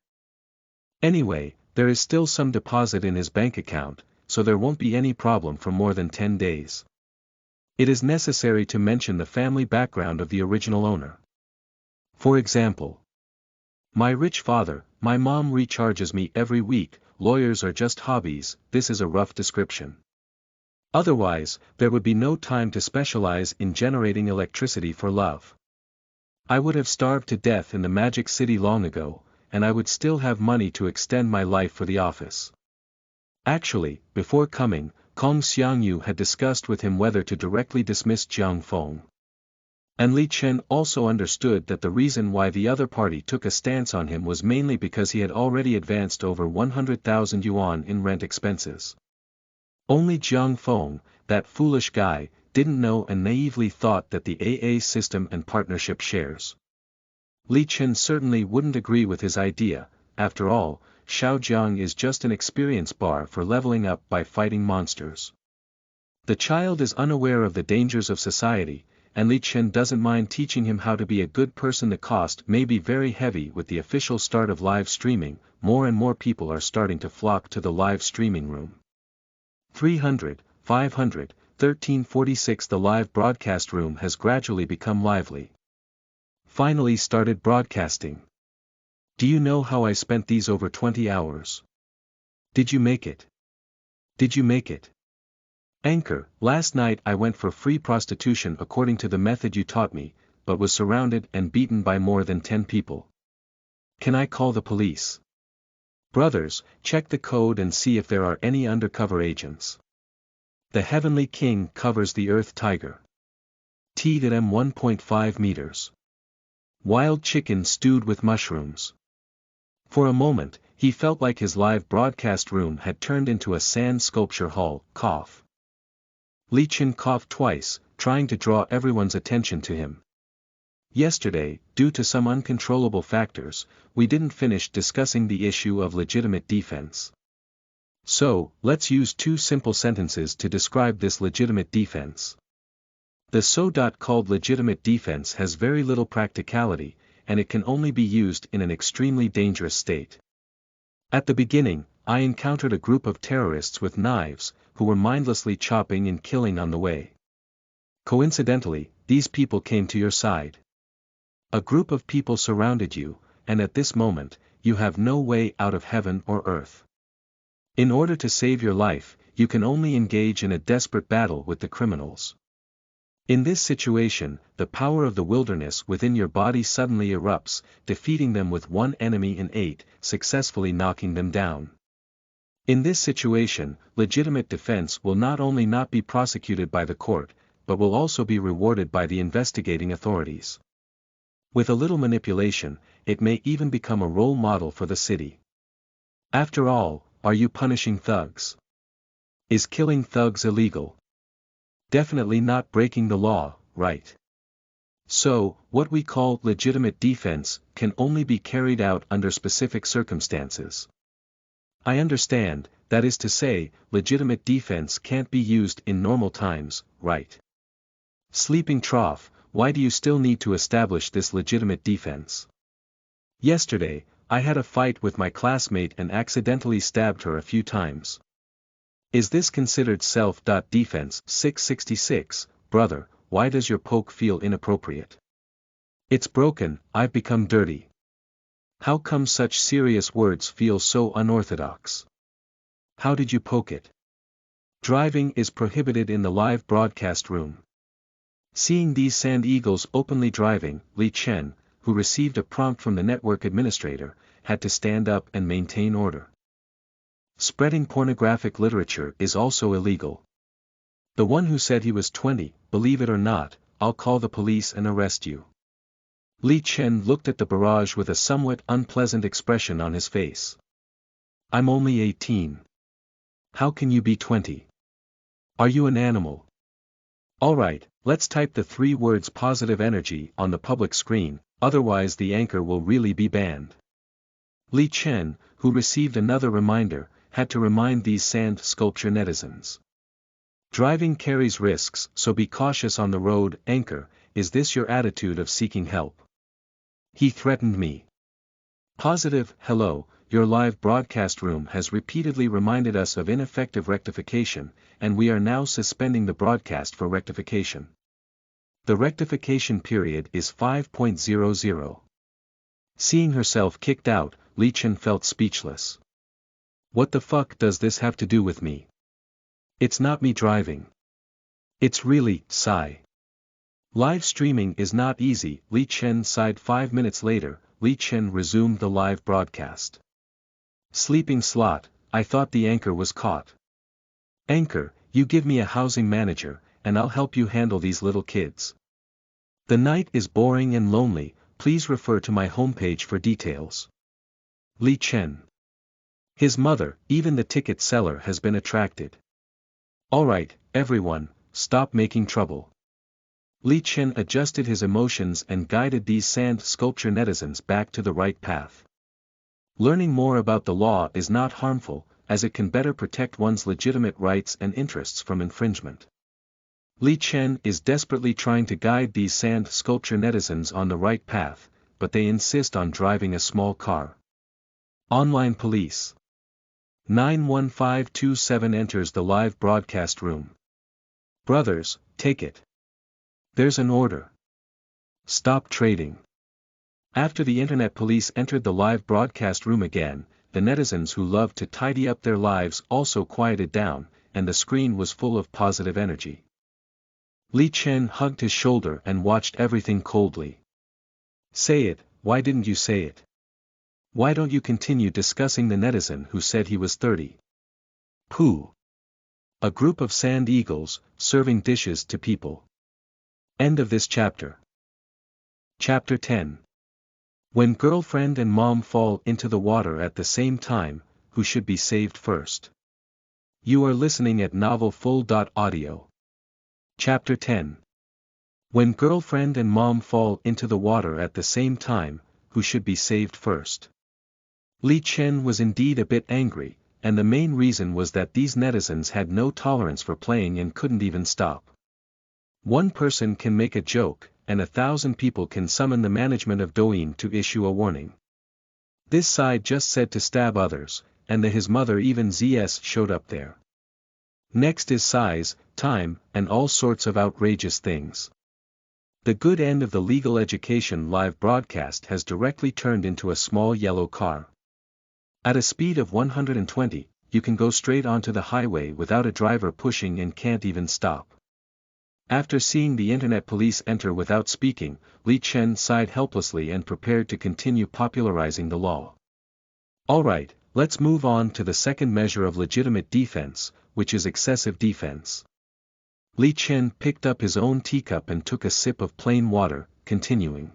Anyway, there is still some deposit in his bank account, so there won't be any problem for more than 10 days. It is necessary to mention the family background of the original owner. For example, my rich father, my mom recharges me every week, lawyers are just hobbies. This is a rough description. Otherwise, there would be no time to specialize in generating electricity for love. I would have starved to death in the Magic City long ago, and I would still have money to extend my life for the office. Actually, before coming, Kong Xiangyu had discussed with him whether to directly dismiss Jiang Feng. And Li Chen also understood that the reason why the other party took a stance on him was mainly because he had already advanced over 100,000 yuan in rent expenses. Only Jiang Feng, that foolish guy, didn't know and naively thought that the AA system and partnership shares. Li Chen certainly wouldn't agree with his idea. After all, Shaojiang is just an experience bar for leveling up by fighting monsters. The child is unaware of the dangers of society, and Li Chen doesn't mind teaching him how to be a good person. The cost may be very heavy. With the official start of live streaming, more and more people are starting to flock to the live streaming room. 300, 500, 1346. The live broadcast room has gradually become lively. Finally started broadcasting. Do you know how I spent these over 20 hours? Did you make it? Did you make it? Anchor, last night I went for free prostitution according to the method you taught me, but was surrounded and beaten by more than 10 people. Can I call the police? Brothers, check the code and see if there are any undercover agents. The Heavenly King covers the Earth Tiger. T-M 1.5 meters. Wild chicken stewed with mushrooms. For a moment, he felt like his live broadcast room had turned into a sand sculpture hall. Cough. Li Chen coughed twice, trying to draw everyone's attention to him. Yesterday, due to some uncontrollable factors, we didn't finish discussing the issue of legitimate defense. So, let's use two simple sentences to describe this legitimate defense. The so-called legitimate defense has very little practicality, and it can only be used in an extremely dangerous state. At the beginning, I encountered a group of terrorists with knives, who were mindlessly chopping and killing on the way. Coincidentally, these people came to your side. A group of people surrounded you, and at this moment, you have no way out of heaven or earth. In order to save your life, you can only engage in a desperate battle with the criminals. In this situation, the power of the wilderness within your body suddenly erupts, defeating them with one enemy in 8, successfully knocking them down. In this situation, legitimate defense will not only not be prosecuted by the court, but will also be rewarded by the investigating authorities. With a little manipulation, it may even become a role model for the city. After all, are you punishing thugs? Is killing thugs illegal? Definitely not breaking the law, right? So, what we call legitimate defense can only be carried out under specific circumstances. I understand, that is to say, legitimate defense can't be used in normal times, right? Sleeping trough, why do you still need to establish this legitimate defense? Yesterday, I had a fight with my classmate and accidentally stabbed her a few times. Is this considered self-defense? 666, brother, why does your poke feel inappropriate? It's broken, I've become dirty. How come such serious words feel so unorthodox? How did you poke it? Driving is prohibited in the live broadcast room. Seeing these sand eagles openly driving, Li Chen, who received a prompt from the network administrator, had to stand up and maintain order. Spreading pornographic literature is also illegal. The one who said he was 20, believe it or not, I'll call the police and arrest you. Li Chen looked at the barrage with a somewhat unpleasant expression on his face. I'm only 18. How can you be 20? Are you an animal? Alright, let's type the 3 words positive energy on the public screen, otherwise the anchor will really be banned. Li Chen, who received another reminder, had to remind these sand sculpture netizens. Driving carries risks, so be cautious on the road. Anchor, is this your attitude of seeking help? He threatened me. Positive, hello, your live broadcast room has repeatedly reminded us of ineffective rectification, and we are now suspending the broadcast for rectification. The rectification period is 5.00. Seeing herself kicked out, Li Chen felt speechless. What the fuck does this have to do with me? It's not me driving. It's really, sigh. Live streaming is not easy, Li Chen sighed. 5 minutes later, Li Chen resumed the live broadcast. Sleeping slot, I thought the anchor was caught. Anchor, you give me a housing manager, and I'll help you handle these little kids. The night is boring and lonely, please refer to my homepage for details. Li Chen. His mother, even the ticket seller has been attracted. Alright, everyone, stop making trouble. Li Chen adjusted his emotions and guided these sand sculpture netizens back to the right path. Learning more about the law is not harmful, as it can better protect one's legitimate rights and interests from infringement. Li Chen is desperately trying to guide these sand sculpture netizens on the right path, but they insist on driving a small car. Online police. 91527 enters the live broadcast room. Brothers, take it. There's an order. Stop trading. After the internet police entered the live broadcast room again, the netizens who love to tidy up their lives also quieted down, and the screen was full of positive energy. Li Chen hugged his shoulder and watched everything coldly. Say it, why didn't you say it? Why don't you continue discussing the netizen who said he was 30? Pooh. A group of sand eagles, serving dishes to people. End of this chapter. Chapter 10. When girlfriend and mom fall into the water at the same time, who should be saved first? You are listening at novelfull.audio. Chapter 10. When girlfriend and mom fall into the water at the same time, who should be saved first? Li Chen was indeed a bit angry, and the main reason was that these netizens had no tolerance for playing and couldn't even stop. One person can make a joke, and 1,000 people can summon the management of Douyin to issue a warning. This side just said to stab others, and his mother even ZS showed up there. Next is size, time, and all sorts of outrageous things. The good end of the legal education live broadcast has directly turned into a small yellow car. At a speed of 120, you can go straight onto the highway without a driver pushing and can't even stop. After seeing the internet police enter without speaking, Li Chen sighed helplessly and prepared to continue popularizing the law. Alright, let's move on to the second measure of legitimate defense, which is excessive defense. Li Chen picked up his own teacup and took a sip of plain water, continuing.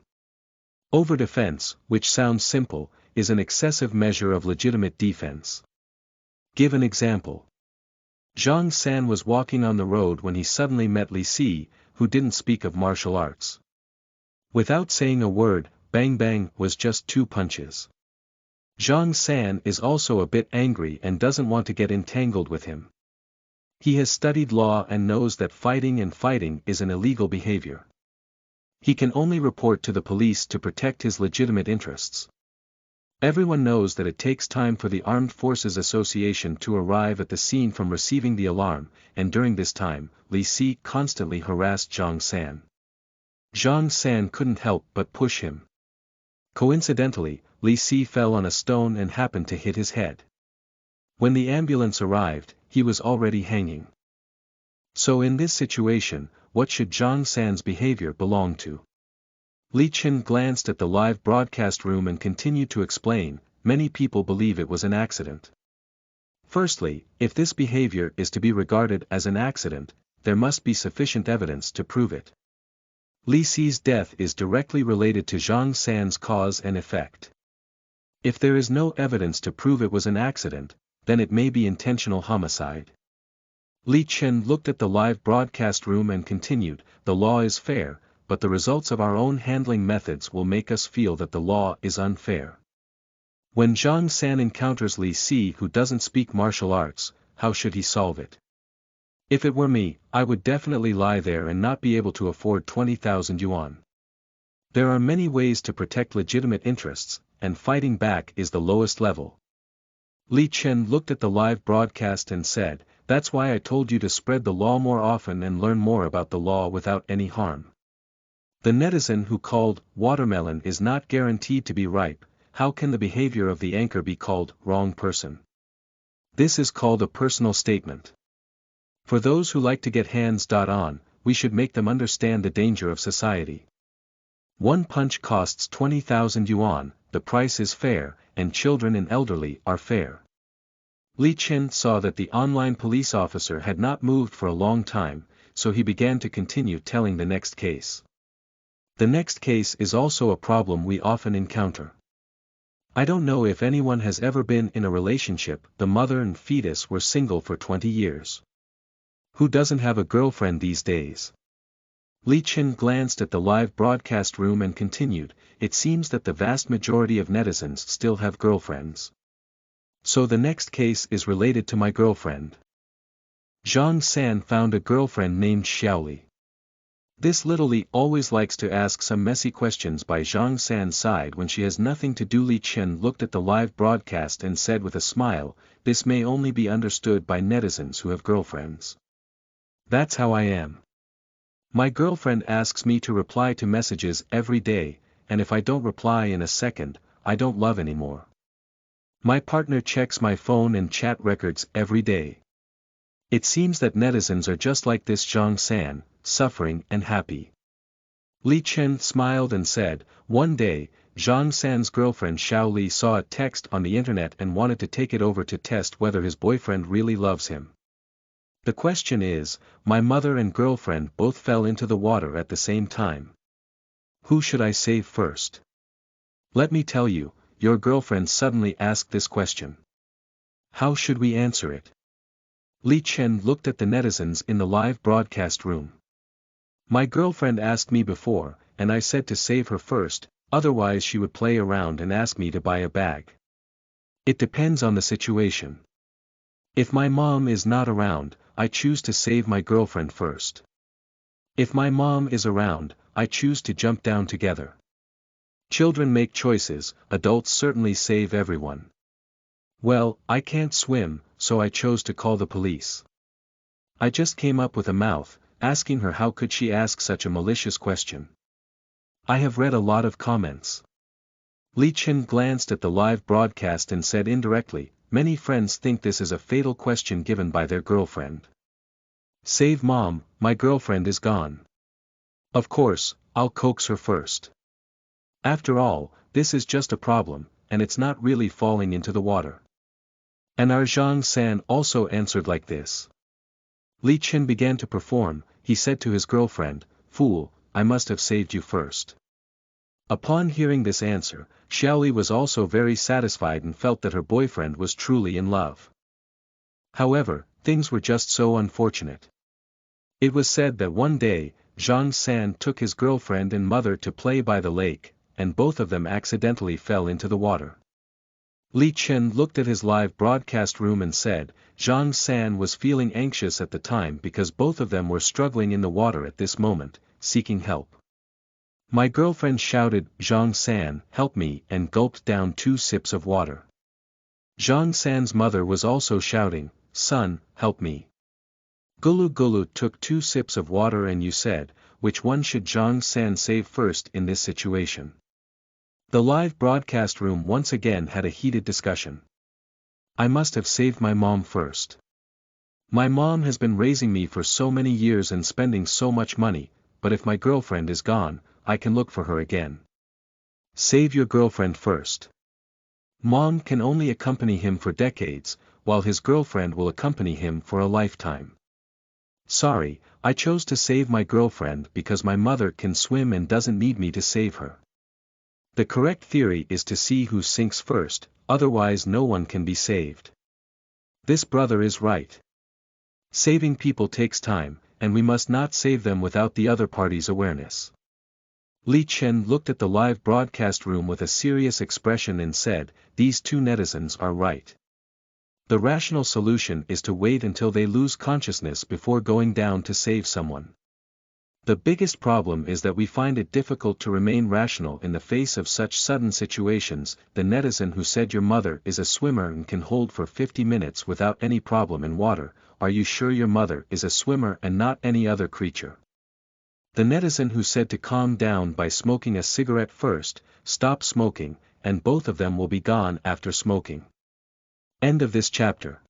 Overdefense, which sounds simple, is an excessive measure of legitimate defense. Give an example. Zhang San was walking on the road when he suddenly met Li Si, who didn't speak of martial arts. Without saying a word, bang bang was just 2 punches. Zhang San is also a bit angry and doesn't want to get entangled with him. He has studied law and knows that fighting is an illegal behavior. He can only report to the police to protect his legitimate interests. Everyone knows that it takes time for the Armed Forces Association to arrive at the scene from receiving the alarm, and during this time, Li Si constantly harassed Zhang San. Zhang San couldn't help but push him. Coincidentally, Li Si fell on a stone and happened to hit his head. When the ambulance arrived, he was already hanging. So in this situation, what should Zhang San's behavior belong to? Li Chen glanced at the live broadcast room and continued to explain, many people believe it was an accident. Firstly, if this behavior is to be regarded as an accident, there must be sufficient evidence to prove it. Li Si's death is directly related to Zhang San's cause and effect. If there is no evidence to prove it was an accident, then it may be intentional homicide. Li Chen looked at the live broadcast room and continued, the law is fair, but the results of our own handling methods will make us feel that the law is unfair. When Zhang San encounters Li Si who doesn't speak martial arts, how should he solve it? If it were me, I would definitely lie there and not be able to afford 20,000 yuan. There are many ways to protect legitimate interests, and fighting back is the lowest level. Li Chen looked at the live broadcast and said, that's why I told you to spread the law more often and learn more about the law without any harm. The netizen who called watermelon is not guaranteed to be ripe. How can the behavior of the anchor be called wrong person? This is called a personal statement. For those who like to get hands on, we should make them understand the danger of society. One punch costs 20,000 yuan, the price is fair, and children and elderly are fair. Li Chen saw that the online police officer had not moved for a long time, so he began to continue telling the next case. The next case is also a problem we often encounter. I don't know if anyone has ever been in a relationship. The mother and fetus were single for 20 years. Who doesn't have a girlfriend these days? Li Chen glanced at the live broadcast room and continued, it seems that the vast majority of netizens still have girlfriends. So the next case is related to my girlfriend. Zhang San found a girlfriend named Xiaoli. This little Li always likes to ask some messy questions by Zhang San's side when she has nothing to do. Li Chen looked at the live broadcast and said with a smile, this may only be understood by netizens who have girlfriends. That's how I am. My girlfriend asks me to reply to messages every day, and if I don't reply in a second, I don't love anymore. My partner checks my phone and chat records every day. It seems that netizens are just like this Zhang San, suffering and happy. Li Chen smiled and said, one day, Zhang San's girlfriend Xiao Li saw a text on the internet and wanted to take it over to test whether his boyfriend really loves him. The question is, my mother and girlfriend both fell into the water at the same time. Who should I save first? Let me tell you, your girlfriend suddenly asked this question. How should we answer it? Li Chen looked at the netizens in the live broadcast room. My girlfriend asked me before, and I said to save her first, otherwise she would play around and ask me to buy a bag. It depends on the situation. If my mom is not around, I choose to save my girlfriend first. If my mom is around, I choose to jump down together. Children make choices, adults certainly save everyone. Well, I can't swim, so I chose to call the police. I just came up with a mouth, asking her how could she ask such a malicious question. I have read a lot of comments. Li Chen glanced at the live broadcast and said indirectly, many friends think this is a fatal question given by their girlfriend. Save mom, my girlfriend is gone. Of course, I'll coax her first. After all, this is just a problem, and it's not really falling into the water. And our Zhang San also answered like this. Li Chen began to perform, he said to his girlfriend, "Fool, I must have saved you first." Upon hearing this answer, Xiaoli was also very satisfied and felt that her boyfriend was truly in love. However, things were just so unfortunate. It was said that one day, Zhang San took his girlfriend and mother to play by the lake, and both of them accidentally fell into the water. Li Chen looked at his live broadcast room and said, Zhang San was feeling anxious at the time because both of them were struggling in the water at this moment, seeking help. My girlfriend shouted, "Zhang San, help me," and gulped down 2 sips of water. Zhang San's mother was also shouting, "Son, help me." Gulu Gulu took 2 sips of water and you said, which one should Zhang San save first in this situation? The live broadcast room once again had a heated discussion. I must have saved my mom first. My mom has been raising me for so many years and spending so much money, but if my girlfriend is gone, I can look for her again. Save your girlfriend first. Mom can only accompany him for decades, while his girlfriend will accompany him for a lifetime. Sorry, I chose to save my girlfriend because my mother can swim and doesn't need me to save her. The correct theory is to see who sinks first, otherwise no one can be saved. This brother is right. Saving people takes time, and we must not save them without the other party's awareness. Li Chen looked at the live broadcast room with a serious expression and said, these 2 netizens are right. The rational solution is to wait until they lose consciousness before going down to save someone. The biggest problem is that we find it difficult to remain rational in the face of such sudden situations. The netizen who said your mother is a swimmer and can hold for 50 minutes without any problem in water, are you sure your mother is a swimmer and not any other creature? The netizen who said to calm down by smoking a cigarette first, stop smoking, and both of them will be gone after smoking. End of this chapter.